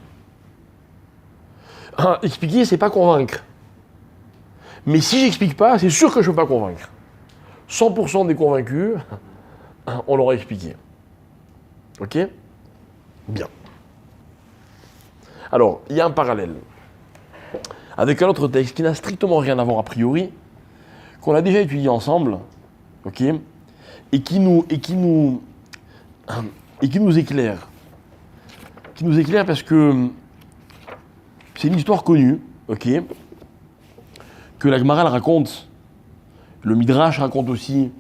Expliquer, c'est pas convaincre. Mais si j'explique pas, c'est sûr que je ne peux pas convaincre. 100% des convaincus, on leur a expliqué. Ok ? Bien. Alors, il y a un parallèle avec un autre texte qui n'a strictement rien à voir a priori, qu'on a déjà étudié ensemble, ok, et qui nous éclaire. Qui nous éclaire parce que c'est une histoire connue, ok, que la Gemara raconte, le Midrash raconte aussi,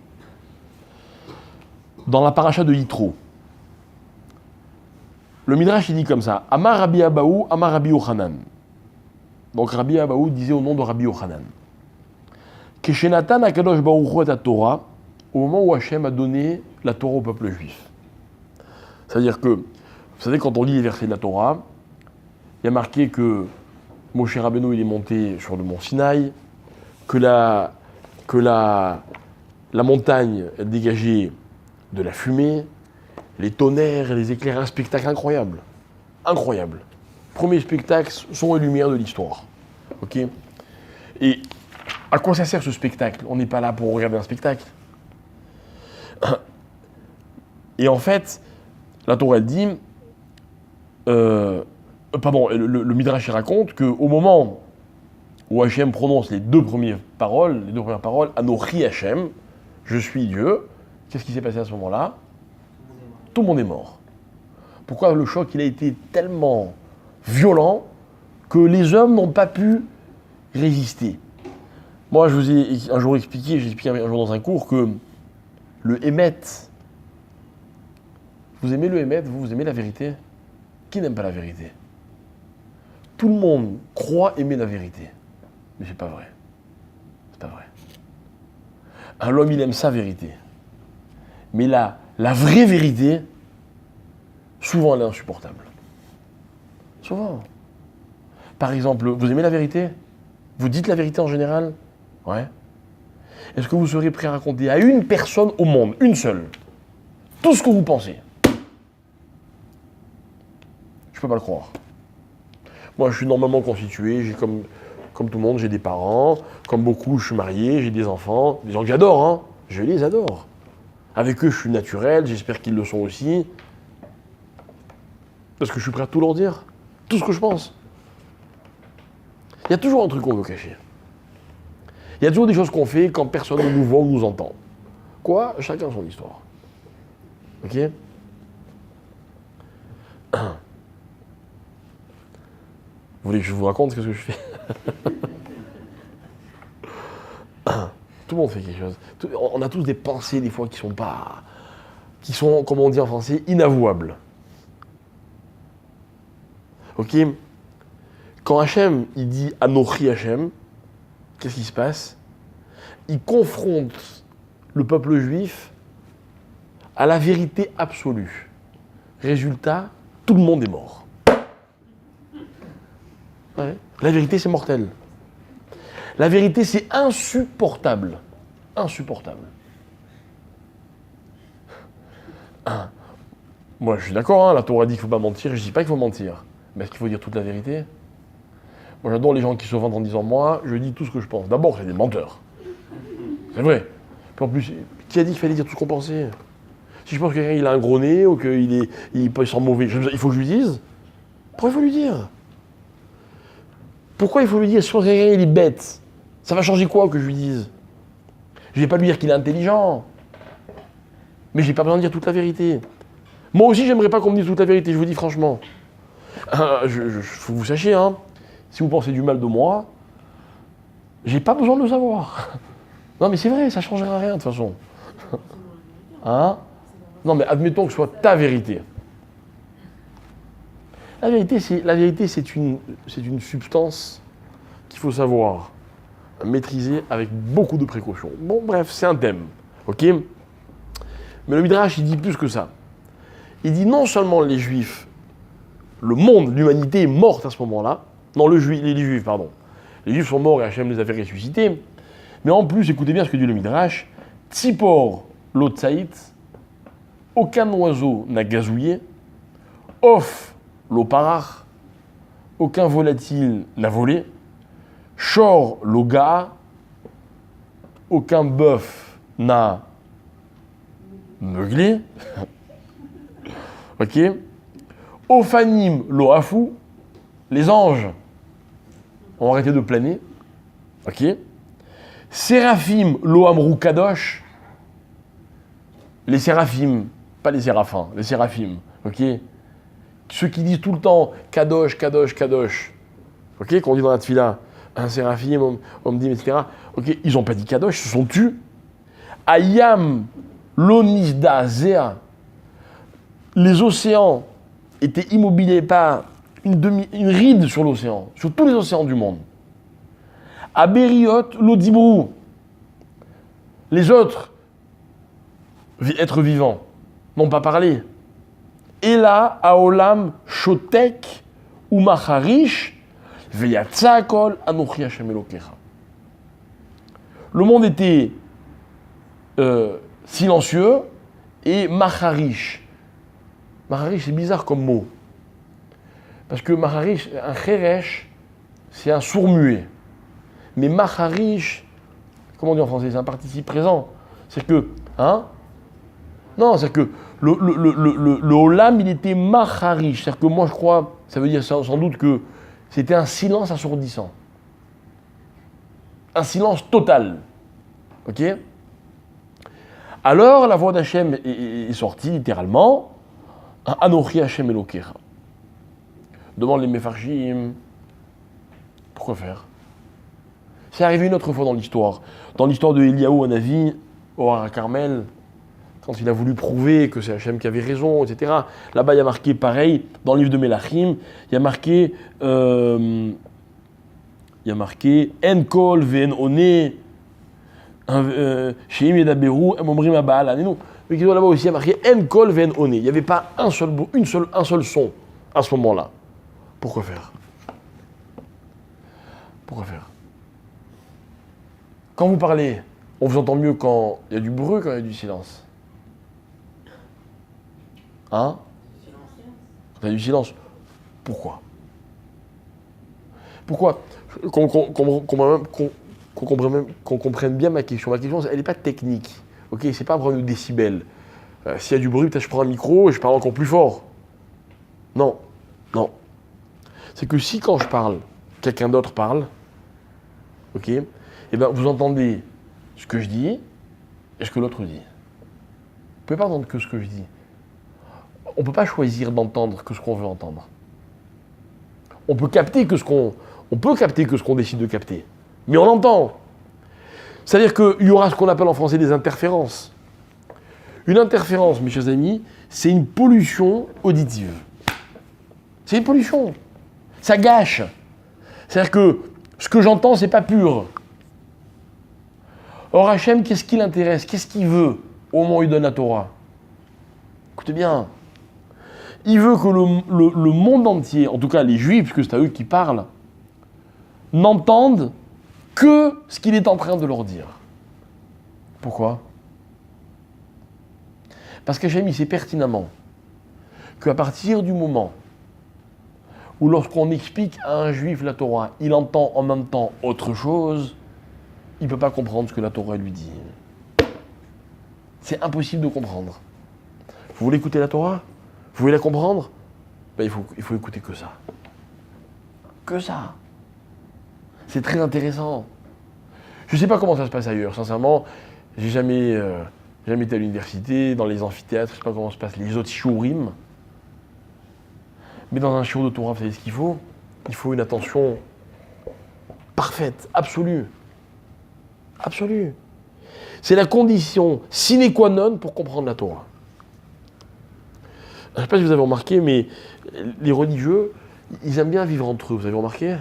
dans la paracha de Yitro. Le Midrash il dit comme ça, Amar Rabbi Abaou, Amar Rabbi Yochanan. Donc Rabbi Abaou disait au nom de Rabbi Yochanan. Keshenatan Akadosh Baruch Hu et Torah, au moment où Hachem a donné la Torah au peuple juif. C'est-à-dire que, vous savez, quand on lit les versets de la Torah, il y a marqué que Moshe Rabbeinu il est monté sur le mont Sinaï, que la montagne a dégagé de la fumée, les tonnerres, les éclairs, un spectacle incroyable. Incroyable. Premier spectacle, son et lumière de l'histoire. Ok ? Et à quoi ça sert ce spectacle ? On n'est pas là pour regarder un spectacle. Et en fait, la Torah elle dit, le Midrash raconte qu'au moment où Hachem prononce les deux premières paroles, Anochi Hachem, je suis Dieu, qu'est-ce qui s'est passé à ce moment-là ? Tout le monde est mort. Pourquoi le choc il a été tellement violent que les hommes n'ont pas pu résister. Moi, je vous ai un jour expliqué, j'ai expliqué un jour dans un cours que le Hémet, vous aimez le Hémet, vous aimez la vérité ? Qui n'aime pas la vérité ? Tout le monde croit aimer la vérité, mais c'est pas vrai. C'est pas vrai. L'homme, il aime sa vérité. Mais la vraie vérité, souvent, elle est insupportable. Souvent. Par exemple, vous aimez la vérité ? Vous dites la vérité en général ? Ouais. Est-ce que vous serez prêt à raconter à une personne au monde, une seule, tout ce que vous pensez ? Je peux pas le croire. Moi, je suis normalement constitué, j'ai comme tout le monde, j'ai des parents, comme beaucoup, je suis marié, j'ai des enfants, des gens que j'adore, hein. Je les adore. Avec eux, je suis naturel, j'espère qu'ils le sont aussi. Parce que je suis prêt à tout leur dire, tout ce que je pense. Il y a toujours un truc qu'on veut cacher. Il y a toujours des choses qu'on fait quand personne ne nous voit ou nous entend. Quoi ? Chacun son histoire. Ok ? Vous voulez que je vous raconte ce que je fais? Tout le monde fait quelque chose. On a tous des pensées des fois qui sont, comme on dit en français, inavouables. Ok? Quand Hachem, il dit Anochi Hachem, qu'est-ce qui se passe? Il confronte le peuple juif à la vérité absolue. Résultat, tout le monde est mort. Ouais. La vérité, c'est mortel. La vérité, c'est insupportable. Insupportable. Moi, je suis d'accord, hein, la Torah dit qu'il ne faut pas mentir, je ne dis pas qu'il faut mentir. Mais est-ce qu'il faut dire toute la vérité? Moi, j'adore les gens qui se vendent en disant, moi, je dis tout ce que je pense. D'abord, c'est des menteurs. C'est vrai. Puis en plus, qui a dit qu'il fallait dire tout ce qu'on pensait? Si je pense que quelqu'un il a un gros nez ou qu'il sent mauvais, il faut que je lui dise. Pourquoi il faut lui dire? Pourquoi il faut lui dire? Si je pense que quelqu'un il est bête, ça va changer quoi que je lui dise? Je ne vais pas lui dire qu'il est intelligent. Mais je n'ai pas besoin de dire toute la vérité. Moi aussi, j'aimerais pas qu'on me dise toute la vérité, je vous dis franchement. Faut que vous sachiez, hein, si vous pensez du mal de moi, j'ai pas besoin de le savoir. Non mais c'est vrai, ça ne changera rien de toute façon. Hein? Non mais admettons que ce soit ta vérité. La vérité, c'est une substance qu'il faut savoir maîtriser avec beaucoup de précautions. Bon bref, c'est un thème, ok? Mais le Midrash, il dit plus que ça. Il dit non seulement les Juifs, le monde, l'humanité est morte à ce moment-là. Non, les Juifs, pardon. Les Juifs sont morts et Hachem les a fait ressusciter. Mais en plus, écoutez bien ce que dit le Midrash. Tzipor l'otsaït, aucun oiseau n'a gazouillé. Off l'oparach, aucun volatile n'a volé. Shor l'oga, aucun bœuf n'a meuglé. Ok? Ophanim loafu, les anges ont arrêté de planer. Ok? Séraphim loamrou kadosh, les séraphim, pas les séraphins, les séraphim. Ok? Ceux qui disent tout le temps kadosh, kadosh, kadosh. Ok? Qu'on dit dans la tfila, un séraphim, on me dit, etc. Ok? Ils n'ont pas dit kadosh, ils se sont tus. Ayam lonisda zea, les océans étaient immobilisés par une ride sur l'océan, sur tous les océans du monde. Aberiot l'odibrou, les autres êtres vivants n'ont pas parlé. Ela aolam shotek ou macharish veyatzakol anochi Hashem Elokecha. Le monde était silencieux et macharish. Macharish, c'est bizarre comme mot. Parce que macharish, un cheresh, c'est un sourd-muet. Mais macharish, comment on dit en français? C'est un participe présent. C'est que, hein? Non, c'est que le olam, il était macharish. C'est-à-dire que moi, je crois, ça veut dire sans doute que c'était un silence assourdissant. Un silence total. Ok? Alors, la voix d'Hachem est sortie, littéralement. Anochi Hashem Elokecha. Demande les Mefarshim. Pourquoi faire? C'est arrivé une autre fois dans l'histoire. Dans l'histoire de Eliaou Hanavi, au Har Carmel, quand il a voulu prouver que c'est Hachem qui avait raison, etc. Là-bas, il y a marqué pareil, dans le livre de Melachim, il y a marqué En kol ve'en one, sheim yedaberu, omrim ha'ba'al anenu. Mais là-bas aussi, il y a marqué En kol ve'en one. Il n'y avait pas un seul son à ce moment-là. Pourquoi faire? Pourquoi faire? Quand vous parlez, on vous entend mieux quand il y a du bruit, quand il y a du silence. Hein? Quand il y a du silence. Pourquoi? Pourquoi? Qu'on comprenne bien ma question. Ma question, elle n'est pas technique. Ok, c'est pas un problème de décibels. S'il y a du bruit, peut-être je prends un micro et je parle encore plus fort. Non, non. C'est que si quand je parle, quelqu'un d'autre parle, ok, eh bien vous entendez ce que je dis et ce que l'autre dit. Vous ne pouvez pas entendre que ce que je dis. On ne peut pas choisir d'entendre que ce qu'on veut entendre. on peut capter que ce qu'on décide de capter. Mais on entend. C'est-à-dire qu'il y aura ce qu'on appelle en français des interférences. Une interférence, mes chers amis, c'est une pollution auditive. C'est une pollution. Ça gâche. C'est-à-dire que ce que j'entends, c'est pas pur. Or, Hachem, qu'est-ce qui l'intéresse? Qu'est-ce qu'il veut au moment où il donne la Torah? Écoutez bien. Il veut que le monde entier, en tout cas les Juifs, puisque c'est à eux qui parlent, n'entendent que ce qu'il est en train de leur dire. Pourquoi? Parce qu'Hachem, il sait pertinemment qu'à partir du moment où lorsqu'on explique à un Juif la Torah, il entend en même temps autre chose, il ne peut pas comprendre ce que la Torah lui dit. C'est impossible de comprendre. Vous voulez écouter la Torah? Vous voulez la comprendre? Ben, il faut écouter que ça. Que ça. C'est très intéressant. Je ne sais pas comment ça se passe ailleurs. Sincèrement, j'ai jamais été à l'université, dans les amphithéâtres, je ne sais pas comment se passent les autres shiurim. Mais dans un shiur de Torah, vous savez ce qu'il faut? Il faut une attention parfaite, absolue. Absolue. C'est la condition sine qua non pour comprendre la Torah. Je ne sais pas si vous avez remarqué, mais les religieux, ils aiment bien vivre entre eux, vous avez remarqué?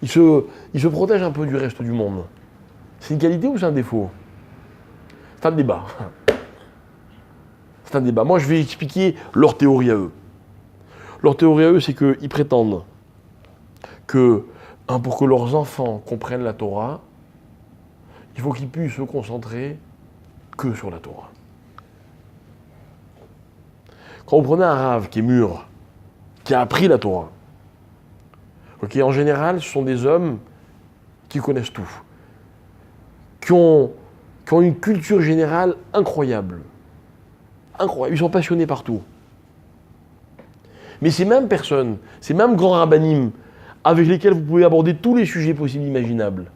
Ils se protègent un peu du reste du monde. C'est une qualité ou c'est un défaut? C'est un débat. C'est un débat. Moi, je vais expliquer leur théorie à eux. Leur théorie à eux, c'est qu'ils prétendent que, pour que leurs enfants comprennent la Torah, il faut qu'ils puissent se concentrer que sur la Torah. Quand vous prenez un rave qui est mûr, qui a appris la Torah, en général, ce sont des hommes qui connaissent tout, qui ont une culture générale incroyable. Incroyable. Ils sont passionnés par tout. Mais ces mêmes personnes, ces mêmes grands rabbinim, avec lesquels vous pouvez aborder tous les sujets possibles et imaginables,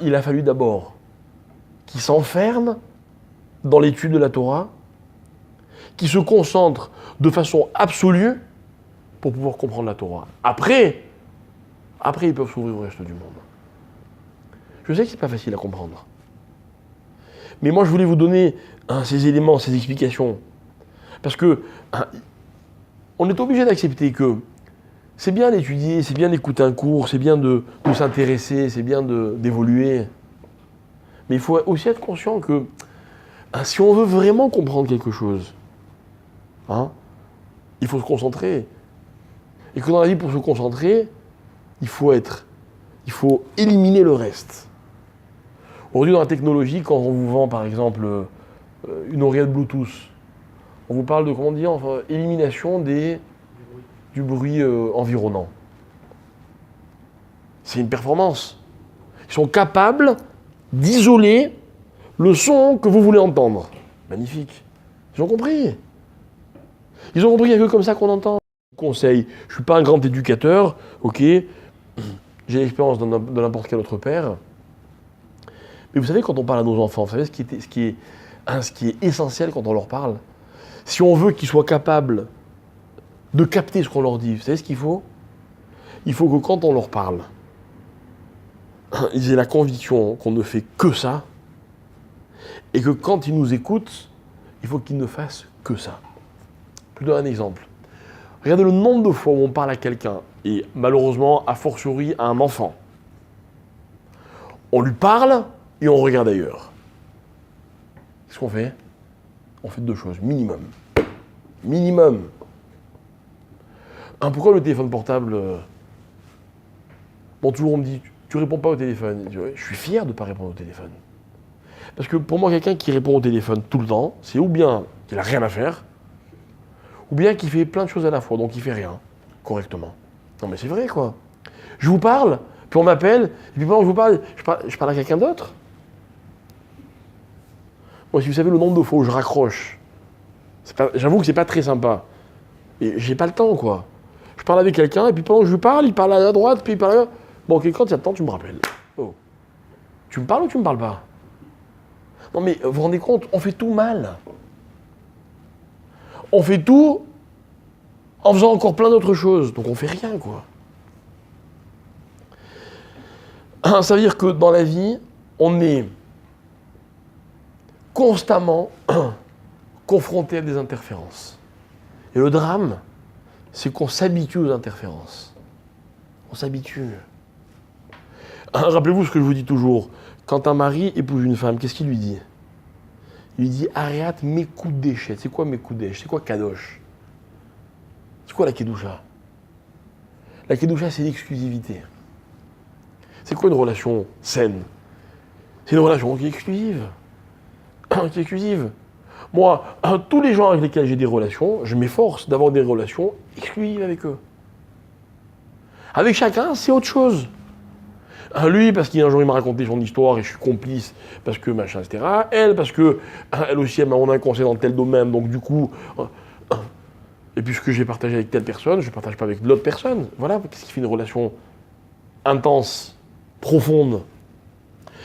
il a fallu d'abord qu'ils s'enferment dans l'étude de la Torah, qu'ils se concentrent de façon absolue pour pouvoir comprendre la Torah. Après, ils peuvent s'ouvrir au reste du monde. Je sais que c'est pas facile à comprendre. Mais moi, je voulais vous donner ces éléments, ces explications. Parce que on est obligé d'accepter que c'est bien d'étudier, c'est bien d'écouter un cours, c'est bien de s'intéresser, c'est bien d'évoluer. Mais il faut aussi être conscient que si on veut vraiment comprendre quelque chose, il faut se concentrer. Et que dans la vie, pour se concentrer, il faut éliminer le reste. Aujourd'hui, dans la technologie, quand on vous vend, par exemple, une oreillette Bluetooth, on vous parle de, comment dire, élimination du bruit environnant. C'est une performance. Ils sont capables d'isoler le son que vous voulez entendre. Magnifique. Ils ont compris. Ils ont compris qu'il n'y a que comme ça qu'on entend. Conseil, je ne suis pas un grand éducateur, ok, j'ai l'expérience de n'importe quel autre père. Mais vous savez, quand on parle à nos enfants, vous savez ce qui est essentiel quand on leur parle? Si on veut qu'ils soient capables de capter ce qu'on leur dit, vous savez ce qu'il faut? Il faut que quand on leur parle, ils aient la conviction qu'on ne fait que ça, et que quand ils nous écoutent, il faut qu'ils ne fassent que ça. Je vous donne un exemple. Regardez le nombre de fois où on parle à quelqu'un, et malheureusement, a fortiori à un enfant. On lui parle et on regarde ailleurs. Qu'est-ce qu'on fait? On fait deux choses, minimum. Minimum. Pourquoi le téléphone portable Bon, toujours on me dit, tu réponds pas au téléphone. Je suis fier de ne pas répondre au téléphone. Parce que pour moi, quelqu'un qui répond au téléphone tout le temps, c'est ou bien qu'il n'a rien à faire, ou bien qu'il fait plein de choses à la fois, donc il fait rien, correctement. Non mais c'est vrai, quoi. Je vous parle, puis on m'appelle, et puis pendant que je vous parle, je parle à quelqu'un d'autre. Moi, si vous savez le nombre de fois où je raccroche, j'avoue que c'est pas très sympa. Et j'ai pas le temps, quoi. Je parle avec quelqu'un, et puis pendant que je lui parle, il parle à la droite, puis il parle à la... Bon, ok, quand il y a le temps, tu me rappelles. Oh. Tu me parles ou tu me parles pas? Non mais, vous vous rendez compte, on fait tout mal. On fait tout en faisant encore plein d'autres choses. Donc on fait rien, quoi. Ça veut dire que dans la vie, on est constamment confronté à des interférences. Et le drame, c'est qu'on s'habitue aux interférences. On s'habitue. Rappelez-vous ce que je vous dis toujours. Quand un mari épouse une femme, qu'est-ce qu'il lui dit? Il lui dit « Ariat, mes coups de déchet ». C'est quoi mes coups de déchet? C'est quoi kadosh? C'est quoi la kedusha? La kedusha, c'est l'exclusivité. C'est quoi une relation saine? C'est une relation qui est exclusive. Qui est exclusive. Moi, tous les gens avec lesquels j'ai des relations, je m'efforce d'avoir des relations exclusives avec eux. Avec chacun, c'est autre chose. Lui, parce qu'un jour il m'a raconté son histoire et je suis complice, parce que machin, etc. Elle, parce que elle aussi, elle m'a rendu un conseil dans tel domaine, donc du coup. Et puis ce que j'ai partagé avec telle personne, je ne partage pas avec l'autre personne. Voilà, qu'est-ce qui fait une relation intense, profonde.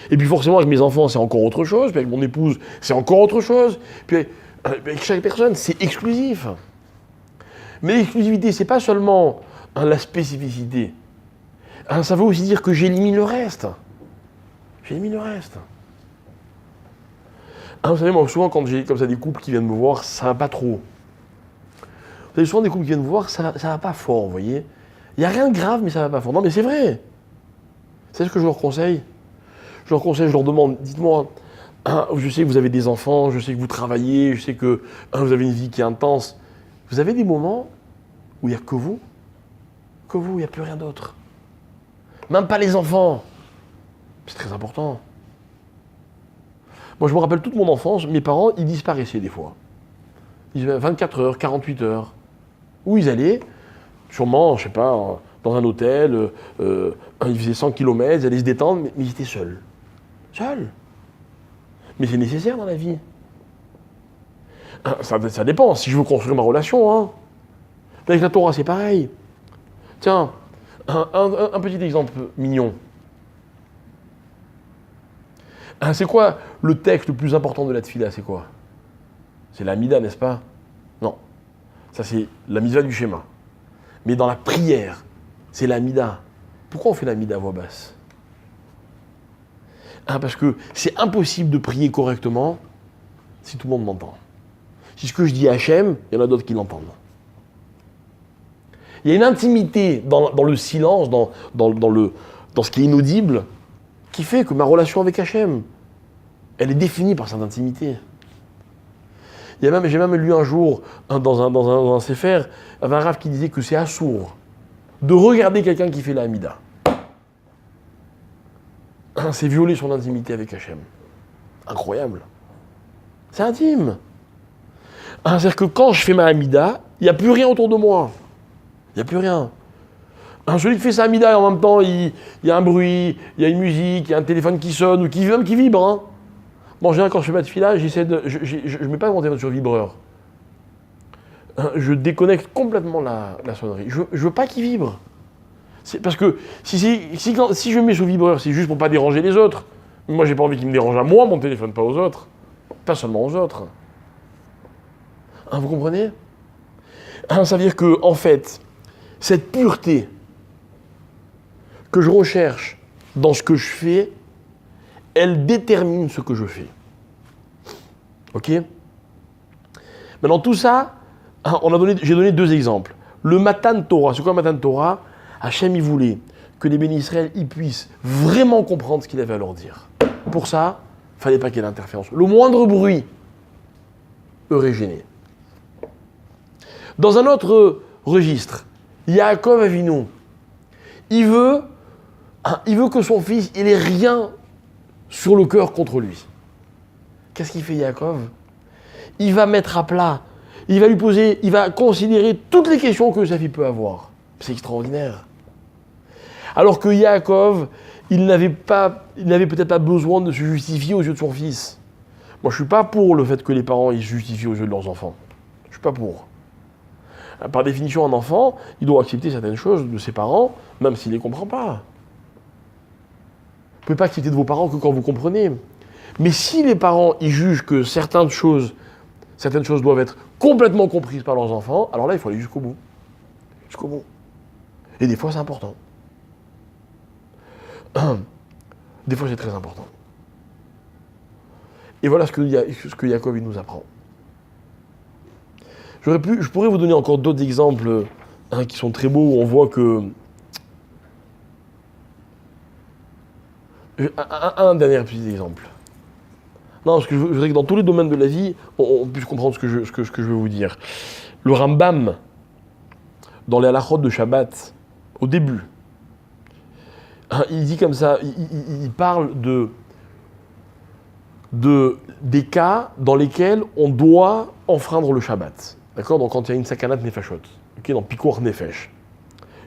Et puis forcément, avec mes enfants, c'est encore autre chose. Puis avec mon épouse, c'est encore autre chose. Puis avec chaque personne, c'est exclusif. Mais l'exclusivité, c'est pas seulement la spécificité. Ça veut aussi dire que j'élimine le reste. J'élimine le reste. Vous savez, moi, souvent, quand j'ai comme ça des couples qui viennent me voir, ça va pas trop. Vous avez souvent des couples qui viennent me voir, ça va pas fort, vous voyez. Il n'y a rien de grave, mais ça va pas fort. Non, mais c'est vrai. C'est ce que je leur conseille. Je leur conseille, je leur demande, dites-moi, je sais que vous avez des enfants, je sais que vous travaillez, je sais que vous avez une vie qui est intense. Vous avez des moments où il n'y a que vous, il n'y a plus rien d'autre. Même pas les enfants. C'est très important. Moi, je me rappelle toute mon enfance, mes parents, ils disparaissaient des fois. Ils avaient 24 heures, 48 heures. Où ils allaient? Sûrement, je sais pas, dans un hôtel, ils faisaient 100 km, ils allaient se détendre, mais ils étaient seuls. Seuls. Mais c'est nécessaire dans la vie. Ça dépend, si je veux construire ma relation. Hein. Avec la Torah, c'est pareil. Tiens, un petit exemple mignon. C'est quoi le texte le plus important de la Tfila? C'est quoi? C'est la Mida, n'est-ce pas? Non. Ça, c'est la Mitzvah du schéma. Mais dans la prière, c'est la Mida. Pourquoi on fait la Mida à voix basse? Parce que c'est impossible de prier correctement si tout le monde m'entend. Si ce que je dis à Hachem, il y en a d'autres qui l'entendent. Il y a une intimité dans le silence, dans ce qui est inaudible, qui fait que ma relation avec Hachem, elle est définie par cette intimité. J'ai même lu un jour, dans un Sefer, un rav qui disait que c'est assourd de regarder quelqu'un qui fait la Hamida. C'est violer son intimité avec Hachem. Incroyable. C'est intime. C'est-à-dire que quand je fais ma Hamida, il n'y a plus rien autour de moi. Il n'y a plus rien. Celui qui fait sa Hamida et en même temps, il y a un bruit, il y a une musique, il y a un téléphone qui sonne ou qui vibre. Hein. Bon, en général, quand je fais ma tefila, je ne mets pas mon téléphone sur vibreur. Je déconnecte complètement la sonnerie. Je ne veux pas qu'il vibre. Parce que si je mets sous vibreur, c'est juste pour ne pas déranger les autres. Moi, j'ai pas envie qu'il me dérange à moi, mon téléphone, pas aux autres. Pas seulement aux autres. Vous comprenez? Ça veut dire que, en fait, cette pureté que je recherche dans ce que je fais, elle détermine ce que je fais. Ok? Maintenant, tout ça, j'ai donné deux exemples. Le Matan Torah, c'est quoi Matan Torah? Hachem, il voulait que les bénis Israël ils puissent vraiment comprendre ce qu'il avait à leur dire. Pour ça, il ne fallait pas qu'il y ait d'interférence. Le moindre bruit aurait gêné. Dans un autre registre, Yaakov Avinu, il veut que son fils, il n'ait rien sur le cœur contre lui. Qu'est-ce qu'il fait Yaakov? Il va mettre à plat, il va considérer toutes les questions que sa fille peut avoir. C'est extraordinaire. Alors que Yaakov, il n'avait peut-être pas besoin de se justifier aux yeux de son fils. Moi, je ne suis pas pour le fait que les parents ils se justifient aux yeux de leurs enfants. Je ne suis pas pour. Par définition, un enfant, il doit accepter certaines choses de ses parents, même s'il ne les comprend pas. Vous ne pouvez pas accepter de vos parents que quand vous comprenez. Mais si les parents ils jugent que certaines choses doivent être complètement comprises par leurs enfants, alors là, il faut aller jusqu'au bout. jusqu'au bout. Et des fois, c'est important. Des fois, c'est très important. Et voilà ce que Yaakov il nous apprend. Je pourrais vous donner encore d'autres exemples qui sont très beaux, où on voit que... Un dernier petit exemple. Non, parce que je voudrais que dans tous les domaines de la vie, on puisse comprendre ce que je veux vous dire. Le Rambam, dans les halachot de Shabbat, au début, il dit comme ça, il parle des cas dans lesquels on doit enfreindre le Shabbat. D'accord? Donc quand il y a une sakanat nefashot, okay, dans Pikuach Nefesh.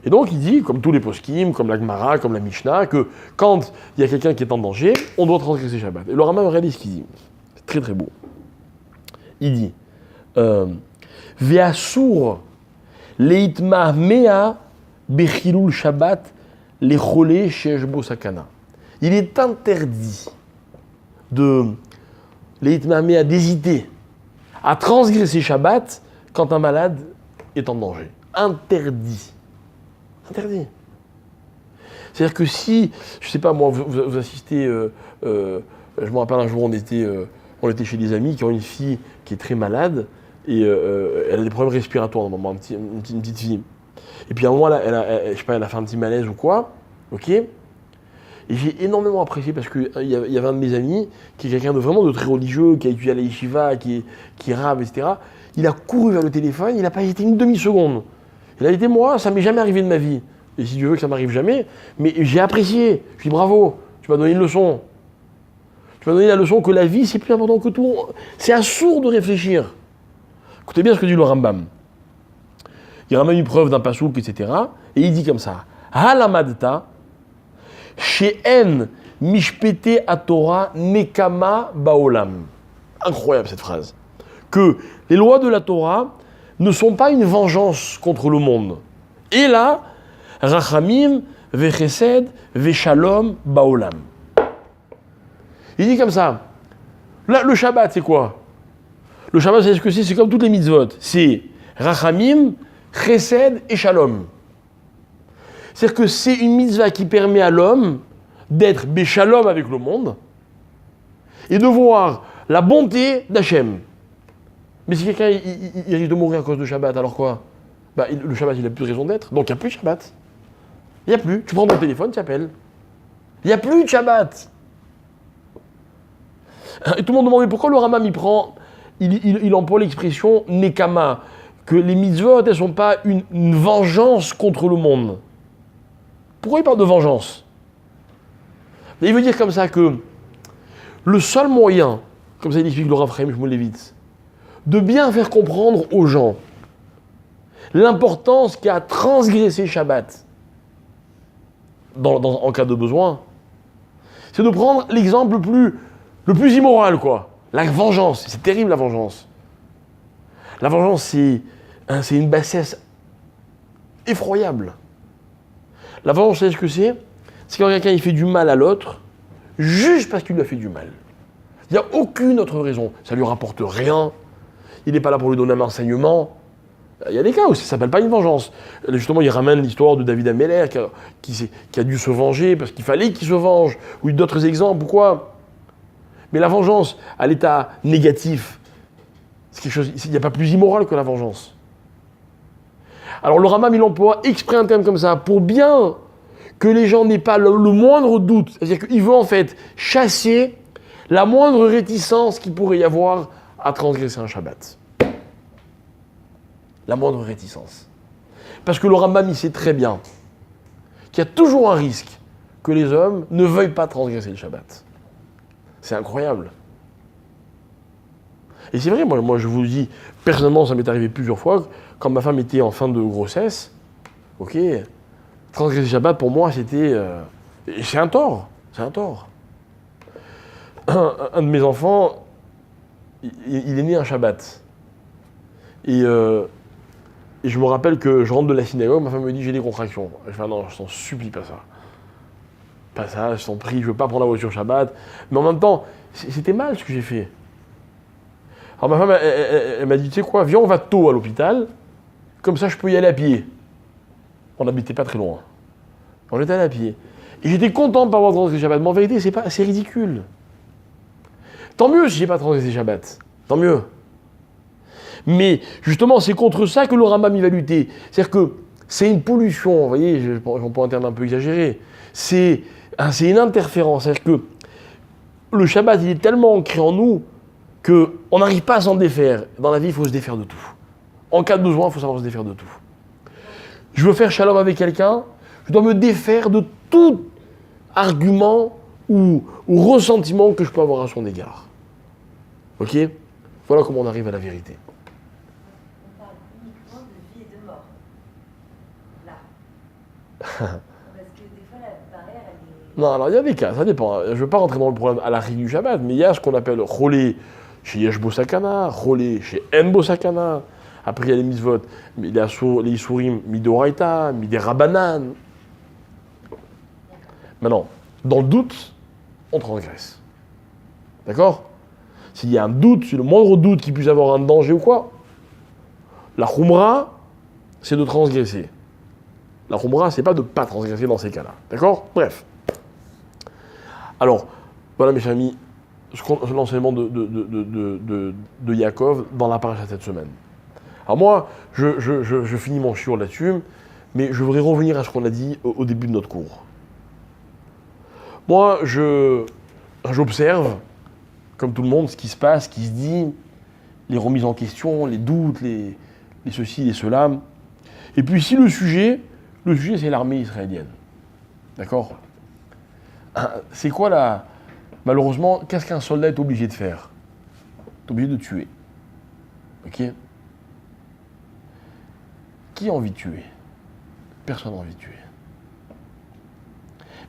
Et donc il dit, comme tous les poskim, comme la Gemara, comme la Mishnah, que quand il y a quelqu'un qui est en danger, on doit transgresser Shabbat. Et le Rambam réalise ce qu'il dit. C'est très très beau. Il dit Ve'asur leitma mea bechilul Shabbat lecholé sheyesh bo sakana. Il est interdit de leitma mea d'hésiter à transgresser Shabbat quand un malade est en danger. Interdit. Interdit. C'est-à-dire que si, je ne sais pas, moi, vous assistez, je me rappelle un jour, on était chez des amis qui ont une fille qui est très malade et elle a des problèmes respiratoires, normalement, une petite fille. Et puis à un moment, je sais pas, elle a fait un petit malaise ou quoi, ok. Et j'ai énormément apprécié parce qu'il y avait un de mes amis qui est quelqu'un de très religieux, qui a étudié à la yeshiva, qui rave, etc. Il a couru vers le téléphone, il n'a pas hésité une demi-seconde. Il a dit, moi, ça m'est jamais arrivé de ma vie. Et si Dieu veut que ça m'arrive jamais, mais j'ai apprécié. Je dis bravo, tu m'as donné une leçon. Tu m'as donné la leçon que la vie, c'est plus important que tout. C'est assourd de réfléchir. Écoutez bien ce que dit le Rambam. Il ramène une preuve d'un pasouk, etc. Et il dit comme ça, Halamadta, she'en mishpete atora nekama baolam. Incroyable cette phrase. Que les lois de la Torah ne sont pas une vengeance contre le monde. Et là, Rachamim, Vechesed, Veshalom, Baolam. Il dit comme ça. Là, le Shabbat, c'est quoi? Le Shabbat, c'est ce que c'est? C'est comme toutes les mitzvot. C'est Rachamim, Chesed et Shalom. C'est-à-dire que c'est une mitzvah qui permet à l'homme d'être Beshalom avec le monde et de voir la bonté d'Hachem. Mais si quelqu'un il risque de mourir à cause de Shabbat, alors quoi? Le Shabbat, il n'a plus de raison d'être, donc il n'y a plus de Shabbat. Il n'y a plus. Tu prends ton téléphone, tu appelles. Il n'y a plus de Shabbat. Et tout le monde demande, mais pourquoi le Rambam il emploie l'expression Nekama, que les mitzvot, elles ne sont pas une vengeance contre le monde. Pourquoi il parle de vengeance? Il veut dire comme ça que le seul moyen, comme ça il explique le Rav Chaim Shmulevitz, de bien faire comprendre aux gens l'importance qu'a transgressé Shabbat en cas de besoin, c'est de prendre l'exemple le plus immoral, quoi. La vengeance, c'est terrible la vengeance. La vengeance, c'est une bassesse effroyable. La vengeance, c'est ce que c'est? C'est quand quelqu'un il fait du mal à l'autre, juste parce qu'il lui a fait du mal. Il n'y a aucune autre raison. Ça ne lui rapporte rien. Il n'est pas là pour lui donner un enseignement. Il y a des cas où ça ne s'appelle pas une vengeance. Justement, il ramène l'histoire de David Améler qui a dû se venger parce qu'il fallait qu'il se venge. Ou d'autres exemples, ou quoi. Mais la vengeance, à l'état négatif, c'est quelque chose. Il n'y a pas plus immoral que la vengeance. Alors le Rambam, il emploie exprès un terme comme ça pour bien que les gens n'aient pas le moindre doute. C'est-à-dire qu'il veut en fait chasser la moindre réticence qu'il pourrait y avoir à transgresser un Shabbat. La moindre réticence. Parce que le Rambam, il sait très bien qu'il y a toujours un risque que les hommes ne veuillent pas transgresser le Shabbat. C'est incroyable. Et c'est vrai, moi je vous dis, personnellement, ça m'est arrivé plusieurs fois, quand ma femme était en fin de grossesse, ok, transgresser le Shabbat, pour moi, c'était... c'est un tort. C'est un tort. Un de mes enfants, il est né un Shabbat. Et je me rappelle que je rentre de la synagogue, ma femme me dit j'ai des contractions. Je fais non, je t'en supplie, pas ça. Pas ça, je t'en prie, je veux pas prendre la voiture Shabbat. Mais en même temps, c'était mal ce que j'ai fait. Alors ma femme, elle m'a dit, tu sais quoi, viens, on va tôt à l'hôpital, comme ça je peux y aller à pied. On n'habitait pas très loin. On était allé à pied. Et j'étais content de ne pas avoir transgressé Shabbat. Mais en vérité, c'est ridicule. Tant mieux si j'ai pas transgressé Shabbat. Tant mieux. Mais justement, c'est contre ça que le Rambam il va lutter. C'est-à-dire que c'est une pollution, vous voyez, j'emploie un terme un peu exagéré. C'est une interférence. C'est-à-dire que le Shabbat, il est tellement ancré en nous qu'on n'arrive pas à s'en défaire. Dans la vie, il faut se défaire de tout. En cas de besoin, il faut savoir se défaire de tout. Je veux faire shalom avec quelqu'un, je dois me défaire de tout argument ou ressentiment que je peux avoir à son égard. Ok ? Voilà comment on arrive à la vérité. On parle uniquement de vie et de mort. Là. Parce que des fois, la barrière, elle est... Non, alors il y a des cas, ça dépend. Je ne veux pas rentrer dans le problème à la règle du Shabbat, mais il y a ce qu'on appelle cholé chez Yesh Bo Sakana, cholé chez En Bo Sakana. Après, il y a les mitzvot, les Isurim, midoraita, midé Rabanan. Maintenant, dans le doute, on transgresse. D'accord ? S'il y a un doute, si le moindre doute qu'il puisse avoir un danger ou quoi, la khumra, c'est de transgresser. La khumra, c'est pas de ne pas transgresser dans ces cas-là. D'accord ? Bref. Alors, voilà mes chers amis, l'enseignement de Yaakov dans la paracha cette semaine. Alors moi, je finis mon shiur là-dessus, mais je voudrais revenir à ce qu'on a dit au début de notre cours. Moi, j'observe, comme tout le monde, ce qui se passe, ce qui se dit, les remises en question, les doutes, les ceci, les cela. Et puis si le sujet c'est l'armée israélienne. D'accord ? C'est quoi malheureusement, qu'est-ce qu'un soldat est obligé de faire ? Il est obligé de tuer. Ok ? Qui a envie de tuer ? Personne n'a envie de tuer.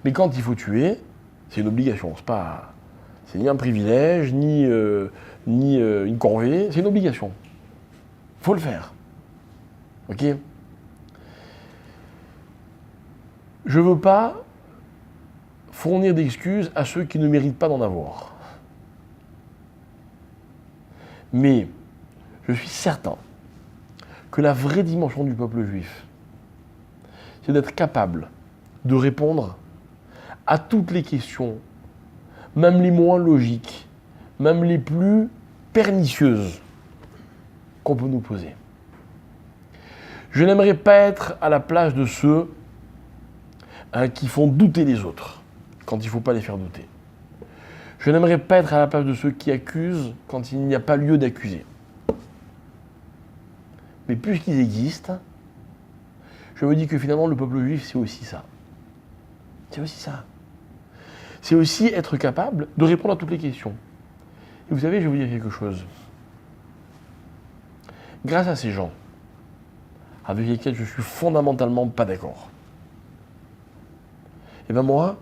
Mais quand il faut tuer, c'est une obligation. C'est ni un privilège, ni une corvée, c'est une obligation. Il faut le faire. Ok ? Je ne veux pas fournir d'excuses à ceux qui ne méritent pas d'en avoir. Mais je suis certain que la vraie dimension du peuple juif, c'est d'être capable de répondre à toutes les questions, même les moins logiques, même les plus pernicieuses qu'on peut nous poser. Je n'aimerais pas être à la place de ceux qui font douter les autres quand il ne faut pas les faire douter. Je n'aimerais pas être à la place de ceux qui accusent quand il n'y a pas lieu d'accuser. Mais puisqu'ils existent, je me dis que finalement le peuple juif, c'est aussi ça. C'est aussi ça. C'est aussi être capable de répondre à toutes les questions. Et vous savez, je vais vous dire quelque chose. Grâce à ces gens, avec lesquels je suis fondamentalement pas d'accord, et bien moi,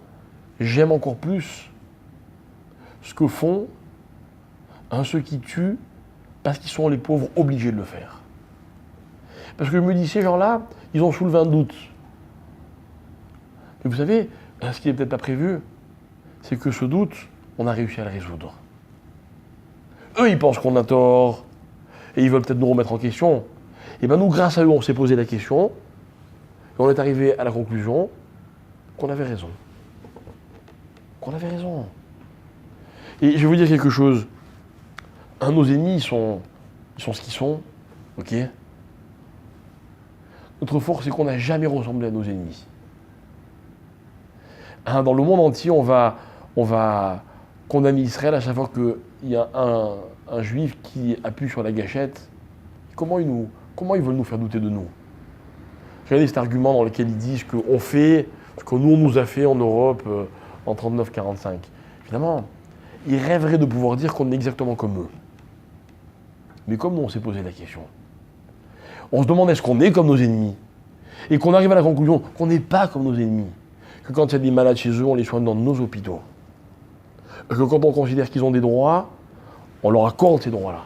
j'aime encore plus ce que font ceux qui tuent parce qu'ils sont les pauvres obligés de le faire. Parce que je me dis, ces gens-là, ils ont soulevé un doute. Et vous savez, ce qui n'est peut-être pas prévu, c'est que ce doute, on a réussi à le résoudre. Eux, ils pensent qu'on a tort, et ils veulent peut-être nous remettre en question. Et bien nous, grâce à eux, on s'est posé la question, et on est arrivé à la conclusion qu'on avait raison. Qu'on avait raison. Et je vais vous dire quelque chose. Nos ennemis, ils sont ce qu'ils sont, ok ? Notre force, c'est qu'on n'a jamais ressemblé à nos ennemis. Dans le monde entier, on va condamner Israël à chaque fois qu'il y a un juif qui appuie sur la gâchette. Comment ils veulent nous faire douter de nous ? Regardez cet argument dans lequel ils disent qu'on fait ce que nous, on nous a fait en Europe en 39-45. Évidemment, ils rêveraient de pouvoir dire qu'on est exactement comme eux. Mais comme nous, on s'est posé la question. On se demande est-ce qu'on est comme nos ennemis ? Et qu'on arrive à la conclusion qu'on n'est pas comme nos ennemis. Que quand il y a des malades chez eux, on les soigne dans nos hôpitaux. Que quand on considère qu'ils ont des droits, on leur accorde ces droits-là.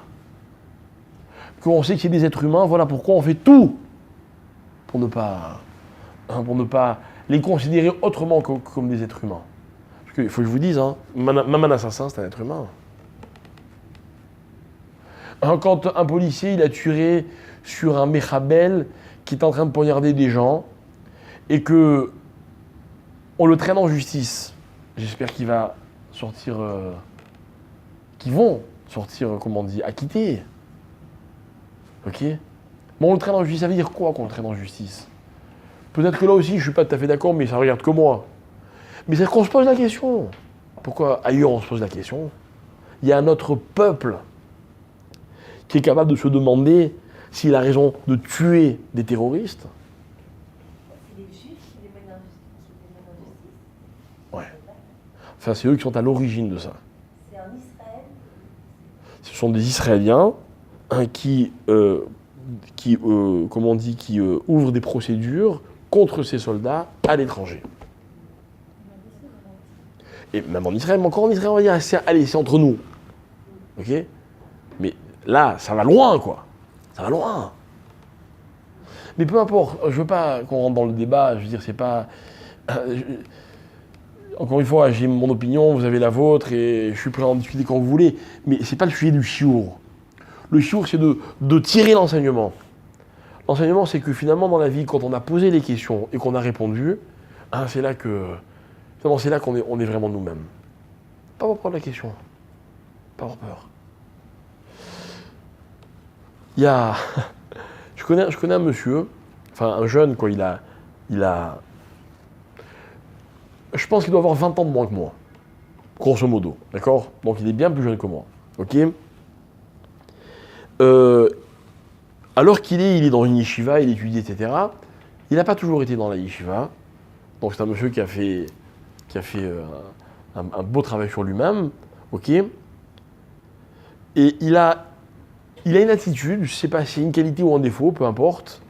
Qu'on sait qu'il y a des êtres humains, voilà pourquoi on fait tout pour ne pas les considérer autrement que comme des êtres humains. Parce qu'il faut que je vous dise, même un assassin, c'est un être humain. Quand un policier il a tué sur un méchabel qui est en train de poignarder des gens, et que on le traîne en justice, j'espère qu'il va sortir, qu'ils vont sortir, comment on dit, acquittés. Ok? Bon, on le traîne en justice, ça veut dire quoi qu'on le traîne en justice? Peut-être que là aussi, je ne suis pas tout à fait d'accord, mais ça ne regarde que moi. Mais c'est qu'on se pose la question. Pourquoi ailleurs on se pose la question? Il y a un autre peuple qui est capable de se demander s'il a raison de tuer des terroristes. C'est les juifs qui les mènent en justice. Ouais. Enfin, c'est eux qui sont à l'origine de ça. C'est en Israël. Ce sont des Israéliens qui comment on dit, qui ouvrent des procédures contre ces soldats à l'étranger. Et même en Israël, mais encore en Israël, on va dire, allez, c'est entre nous. Ok? Mais là, ça va loin, quoi. Ça va loin. Mais peu importe, je veux pas qu'on rentre dans le débat, je veux dire, c'est pas... Encore une fois, j'ai mon opinion, vous avez la vôtre, et je suis prêt à en discuter quand vous voulez, mais c'est pas le sujet du chiour. Le chiour, c'est de tirer l'enseignement. L'enseignement, c'est que finalement, dans la vie, quand on a posé les questions et qu'on a répondu, hein, c'est là qu'on est vraiment nous-mêmes. Pas avoir peur de la question. Pas avoir peur. Il y a... Je connais un monsieur, enfin un jeune, quoi, il a... Je pense qu'il doit avoir 20 ans de moins que moi. Grosso modo, d'accord? Donc il est bien plus jeune que moi. Ok? Alors qu'il est dans une yeshiva, il étudie, etc. Il n'a pas toujours été dans la yeshiva. Donc c'est un monsieur qui a fait un beau travail sur lui-même. Ok? Et il a une attitude, je ne sais pas si c'est une qualité ou un défaut, peu importe.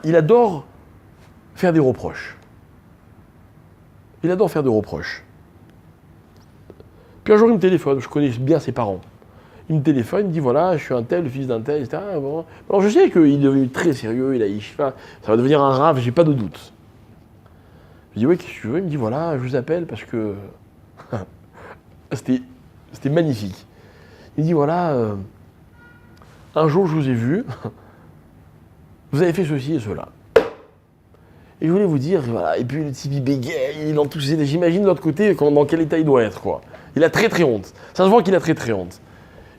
Il adore faire des reproches. Il adore faire des reproches. Puis un jour, il me téléphone, je connais bien ses parents. Il me téléphone, il me dit voilà, je suis un tel, le fils d'un tel, etc. Bon. Alors je sais qu'il est devenu très sérieux, il a yeshiva, ça va devenir un rave, j'ai pas de doute. Je dis oui, qu'est-ce que tu veux? Il me dit voilà, je vous appelle parce que. C'était magnifique. Il me dit voilà, un jour je vous ai vu, vous avez fait ceci et cela. Et je voulais vous dire, voilà, et puis le type il bégaye, il enthousiasme, j'imagine de l'autre côté dans quel état il doit être, quoi. Il a très très honte. Ça se voit qu'il a très très honte.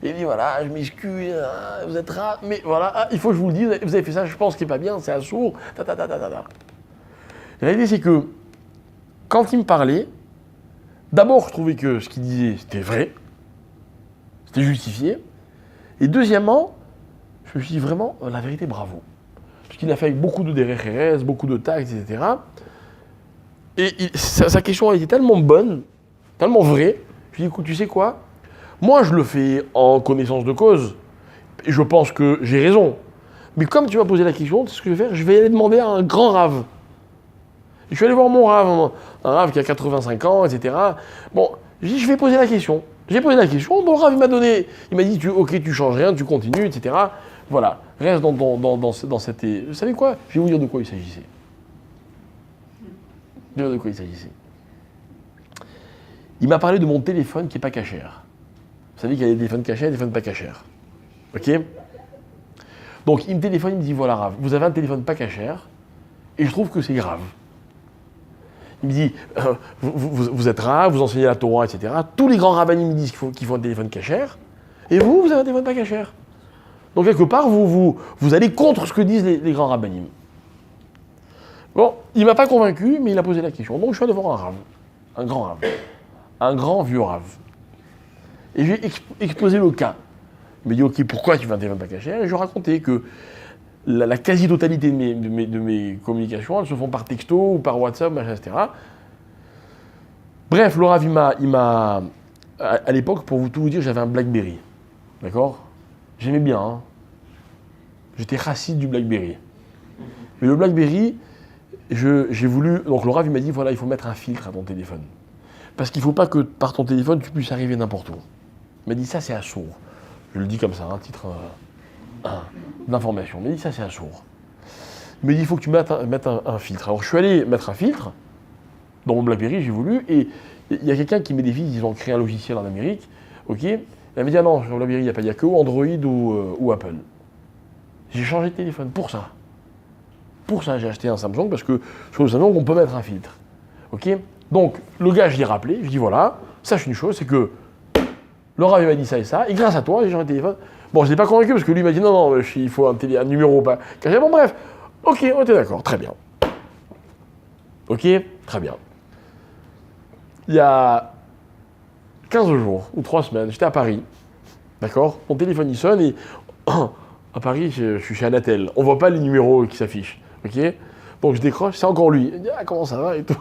Et il dit voilà, je m'excuse, vous êtes rare, mais voilà, il faut que je vous le dise, vous avez fait ça, je pense qu'il n'est pas bien, c'est assourd, ta. La réalité c'est que, quand il me parlait, d'abord je trouvais que ce qu'il disait c'était vrai, c'était justifié, et deuxièmement, je me suis dit vraiment, la vérité, bravo. Parce qu'il a fait avec beaucoup de DRRS, beaucoup de taxes, etc. Et sa question a été tellement bonne, tellement vraie, je lui ai dit écoute, tu sais quoi? Moi, je le fais en connaissance de cause, et je pense que j'ai raison. Mais comme tu m'as posé la question, c'est ce que je vais faire, je vais aller demander à un grand rave. Et je suis allé voir mon rave, un rave qui a 85 ans, etc. Bon, je dis, je vais poser la question. J'ai posé la question, bon, le rave, il m'a dit, ok, tu changes rien, tu continues, etc. Voilà, reste dans cette... Vous savez quoi? Je vais vous dire de quoi il s'agissait. Il m'a parlé de mon téléphone qui n'est pas cachère. Vous savez qu'il y a des téléphones cachés et des téléphones pas cachères. Ok? Donc il me téléphone, il me dit voilà Rav, vous avez un téléphone pas cachère et je trouve que c'est grave. Il me dit vous êtes Rav, vous enseignez la Torah, etc. Tous les grands rabbinim me disent qu'il faut un téléphone cachère et vous avez un téléphone pas cachère. Donc quelque part vous allez contre ce que disent les grands rabbinim. Bon, il ne m'a pas convaincu, mais il a posé la question. Donc je suis allé voir un Rav, un grand Rav, un grand vieux Rav. Et j'ai exposé le cas. Il m'a dit, ok, pourquoi tu veux un téléphone pas cachère? Et je lui ai raconté que la quasi-totalité de mes communications, elles se font par texto ou par WhatsApp, machin, etc. Bref, le Rav, il m'a... À l'époque, pour tout vous dire, j'avais un BlackBerry. D'accord? J'aimais bien, hein. J'étais raciste du BlackBerry. Mais le BlackBerry, j'ai voulu... Donc le Rav, il m'a dit, voilà, il faut mettre un filtre à ton téléphone. Parce qu'il ne faut pas que par ton téléphone, tu puisses arriver n'importe où. Il m'a dit, ça c'est assourd. Je le dis comme ça, un titre d'information. Il m'a dit, ça c'est assourd. Il m'a dit, il faut que tu mettes un filtre. Alors je suis allé mettre un filtre dans mon BlackBerry, j'ai voulu, et il y a quelqu'un qui met des filtres, ils ont créé un logiciel en Amérique, ok. Elle m'a dit, ah non, sur le BlackBerry, il n'y a que Android ou Apple. J'ai changé de téléphone pour ça. pour ça, j'ai acheté un Samsung, parce que sur le Samsung, on peut mettre un filtre. Ok. Donc, le gars, je l'ai rappelé, je dis voilà, sache une chose, c'est que le Rav m'a dit ça et ça, et grâce à toi, j'ai changé de téléphone. Bon, je ne l'ai pas convaincu, parce que lui il m'a dit non, il faut un numéro pas caché. Bon, bref, ok, on était d'accord, très bien. Ok, très bien. Il y a 15 jours ou 3 semaines, j'étais à Paris, d'accord. Mon téléphone il sonne et à Paris, je suis chez Anatel. On ne voit pas les numéros qui s'affichent, ok. Donc je décroche, c'est encore lui. Il dit ah, comment ça va et tout.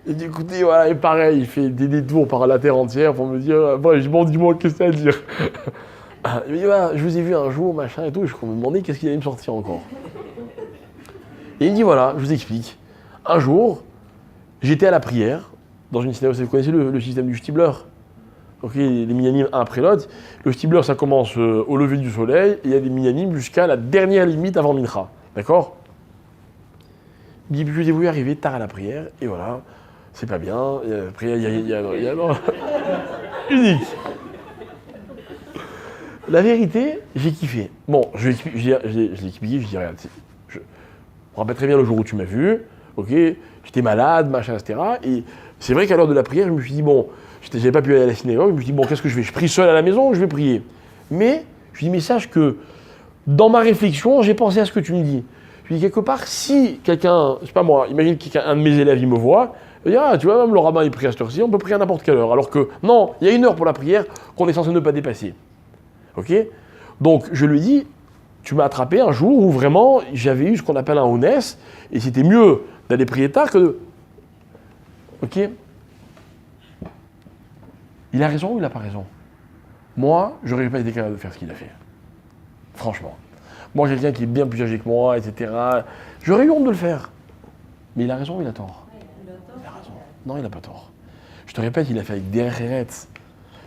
Il dit écoutez, voilà, et pareil, il fait des détours par la terre entière pour me dire bon, dis-moi, qu'est-ce que t'as à dire. Il me dit voilà, je vous ai vu un jour, machin et tout, je me demandais qu'est-ce qu'il allait me sortir encore. Et il me dit voilà, je vous explique. Un jour, j'étais à la prière, dans une synagogue, vous connaissez le système du Stibler. Ok, les minyanim un après l'autre. Le Stibler, ça commence au lever du soleil, et il y a des minyanim jusqu'à la dernière limite avant Mincha. D'accord. Il dit, je vous arriver tard à la prière, et voilà, c'est pas bien, il y a la prière, il y a unique. La vérité, j'ai kiffé. Bon, je l'ai expliqué, je dis, regarde, je me rappelle très bien le jour où tu m'as vu, ok, j'étais malade, machin, etc. Et c'est vrai qu'à l'heure de la prière, je me suis dit, bon, j'avais pas pu aller à la synagogue, je me suis dit, bon, qu'est-ce que je fais? Je prie seul à la maison ou je vais prier? Mais, je lui dis, mais sache que, dans ma réflexion, j'ai pensé à ce que tu me dis. Je lui dis, quelque part, si quelqu'un, je sais pas moi, imagine qu'un de mes élèves, il me voit, il dit, ah, tu vois, même le rabbin, il prie à cette heure-ci, on peut prier à n'importe quelle heure. Alors que, non, il y a une heure pour la prière qu'on est censé ne pas dépasser. Ok? Donc, je lui dis, tu m'as attrapé un jour où vraiment, j'avais eu ce qu'on appelle un honnête, et c'était mieux d'aller prier tard que de... Ok? Il a raison ou il n'a pas raison? Moi, je n'aurais pas été capable de faire ce qu'il a fait. Franchement. Moi, quelqu'un qui est bien plus âgé que moi, etc., j'aurais eu honte de le faire. Mais il a raison ou il a tort? Il a raison. Non, il n'a pas tort. Je te répète, il a fait avec des RRET.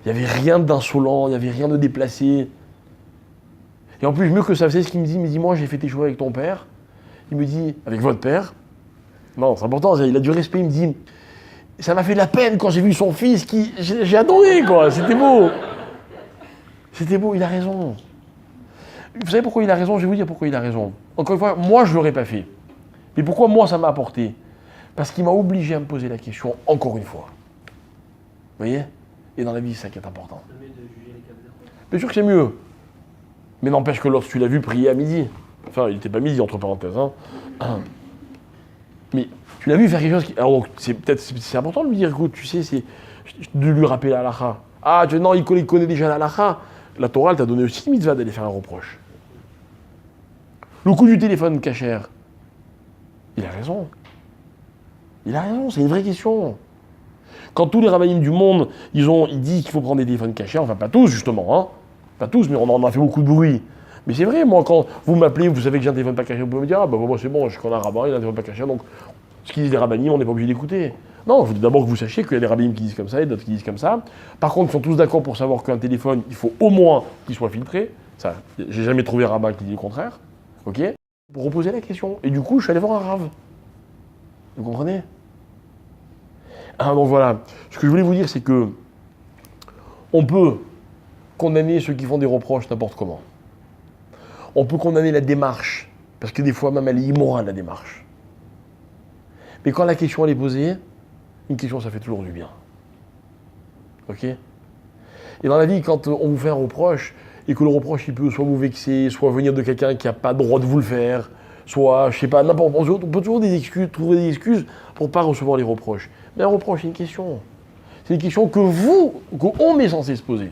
Il n'y avait rien d'insolent, il n'y avait rien de déplacé. Et en plus, mieux que ça, c'est ce qu'il me dit, moi, j'ai fait tes choix avec ton père. Il me dit, avec votre père. Non, c'est important, il a du respect, il me dit, ça m'a fait de la peine quand j'ai vu son fils qui... J'ai adoré, quoi, c'était beau. C'était beau, il a raison. Vous savez pourquoi il a raison? Je vais vous dire pourquoi il a raison. Encore une fois, moi, je ne l'aurais pas fait. Mais pourquoi moi, ça m'a apporté? Parce qu'il m'a obligé à me poser la question encore une fois. Vous voyez? Et dans la vie, c'est ça qui est important. Bien sûr que c'est mieux. Mais n'empêche que lorsque tu l'as vu prier à midi, enfin, il n'était pas midi, entre parenthèses, hein. Mais tu l'as vu faire quelque chose qui... Alors donc, c'est important de lui dire, écoute, tu sais, c'est de lui rappeler la halakha. Ah, non, il connaît déjà la halakha. La Torah, elle t'a donné aussi mitzvah d'aller faire un reproche. Le coup du téléphone cachère, il a raison. Il a raison, c'est une vraie question. Quand tous les rabbinim du monde, ils disent qu'il faut prendre des téléphones cachers, enfin pas tous justement, hein. Pas tous, mais on en a fait beaucoup de bruit. Mais c'est vrai, moi, quand vous m'appelez, vous savez que j'ai un téléphone pas caché, vous pouvez me dire, ah bah moi c'est bon, je connais un rabbin, il a un téléphone pas caché, donc ce qu'ils disent les rabbinim, on n'est pas obligé d'écouter. Non, il faut d'abord que vous sachiez qu'il y a des rabbinim qui disent comme ça et d'autres qui disent comme ça. Par contre, ils sont tous d'accord pour savoir qu'un téléphone, il faut au moins qu'il soit filtré. Ça, j'ai jamais trouvé un rabbin qui dit le contraire. Ok? Pour reposer la question. Et du coup, je suis allé voir un rave. Vous comprenez? Donc voilà. Ce que je voulais vous dire, c'est que on peut condamner ceux qui font des reproches n'importe comment. On peut condamner la démarche, parce que des fois même elle est immorale la démarche. Mais quand la question elle est posée, une question ça fait toujours du bien. Ok? Et dans la vie, quand on vous fait un reproche, et que le reproche il peut soit vous vexer, soit venir de quelqu'un qui n'a pas le droit de vous le faire, soit, je sais pas, n'importe, on peut toujours trouver des excuses pour ne pas recevoir les reproches. Mais un reproche, c'est une question. C'est une question qu'on est censé se poser.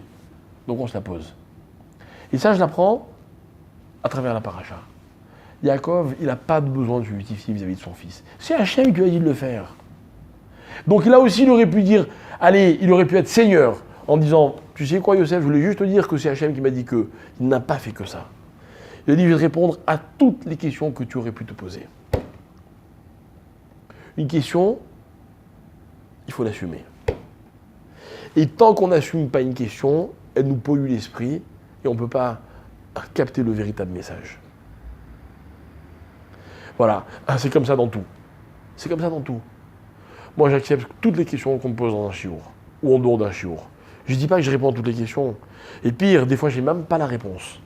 Donc on se la pose. Et ça, je l'apprends à travers la paracha. Yaakov, il n'a pas besoin de se justifier vis-à-vis de son fils. C'est Hachem qui lui a dit de le faire. Donc là aussi, il aurait pu dire, allez, il aurait pu être seigneur, en disant, tu sais quoi Yosef, je voulais juste te dire que c'est Hachem qui m'a dit que il n'a pas fait que ça. Il a dit, je vais te répondre à toutes les questions que tu aurais pu te poser. Une question, il faut l'assumer. Et tant qu'on n'assume pas une question, elle nous pollue l'esprit et on ne peut pas capter le véritable message. Voilà, c'est comme ça dans tout. C'est comme ça dans tout. Moi, j'accepte toutes les questions qu'on me pose dans un chiour ou en dehors d'un chiour. Je ne dis pas que je réponds à toutes les questions. Et pire, des fois, je n'ai même pas la réponse.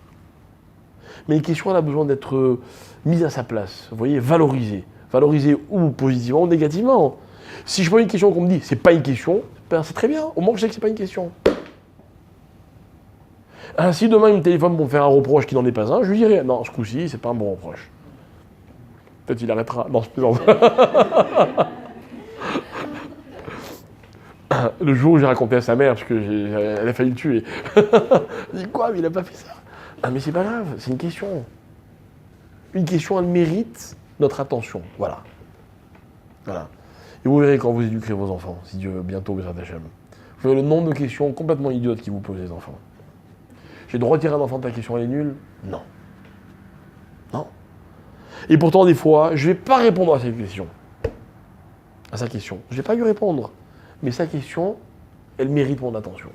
Mais une question, elle a besoin d'être mise à sa place. Vous voyez, valorisée. Valorisée ou positivement ou négativement. Si je pose une question qu'on me dit, c'est pas une question, ben c'est très bien. Au moins, je sais que c'est pas une question. Si demain il me téléphone pour me faire un reproche qui n'en est pas un, je lui dirai, non, ce coup-ci, c'est pas un bon reproche. Peut-être il arrêtera. Non, je plaisante. Le jour où j'ai raconté à sa mère, parce qu'elle a failli le tuer. Il dit quoi, mais il a pas fait ça. Ah mais c'est pas grave, c'est une question. Une question, elle mérite notre attention. Voilà. Voilà. Et vous verrez quand vous éduquerez vos enfants, si Dieu veut, bientôt, Bezrat Hashem. Vous verrez le nombre de questions complètement idiotes qu'ils vous posent les enfants. J'ai le droit de retirer un enfant de ta question, elle est nulle? Non. Non. Et pourtant, des fois, je ne vais pas répondre à cette question. À sa question. Je ne vais pas lui répondre. Mais sa question, elle mérite mon attention.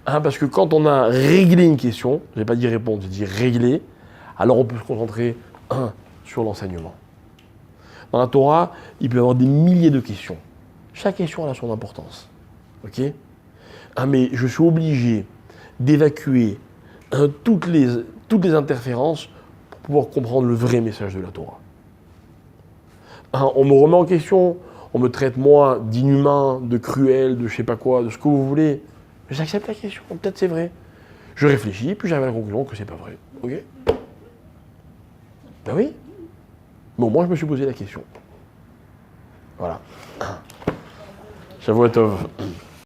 Parce que quand on a réglé une question, je n'ai pas dit répondre, j'ai dit régler, alors on peut se concentrer sur l'enseignement. Dans la Torah, il peut y avoir des milliers de questions. Chaque question a son importance. Ok ? Mais je suis obligé d'évacuer toutes les interférences pour pouvoir comprendre le vrai message de la Torah. On me remet en question, on me traite moi d'inhumain, de cruel, de je sais pas quoi, de ce que vous voulez. Mais j'accepte la question, peut-être c'est vrai. Je réfléchis, puis j'arrive à la conclusion que c'est pas vrai. Ok ? Ben oui. Mais au moins je me suis posé la question. Voilà. Shavuot Tov.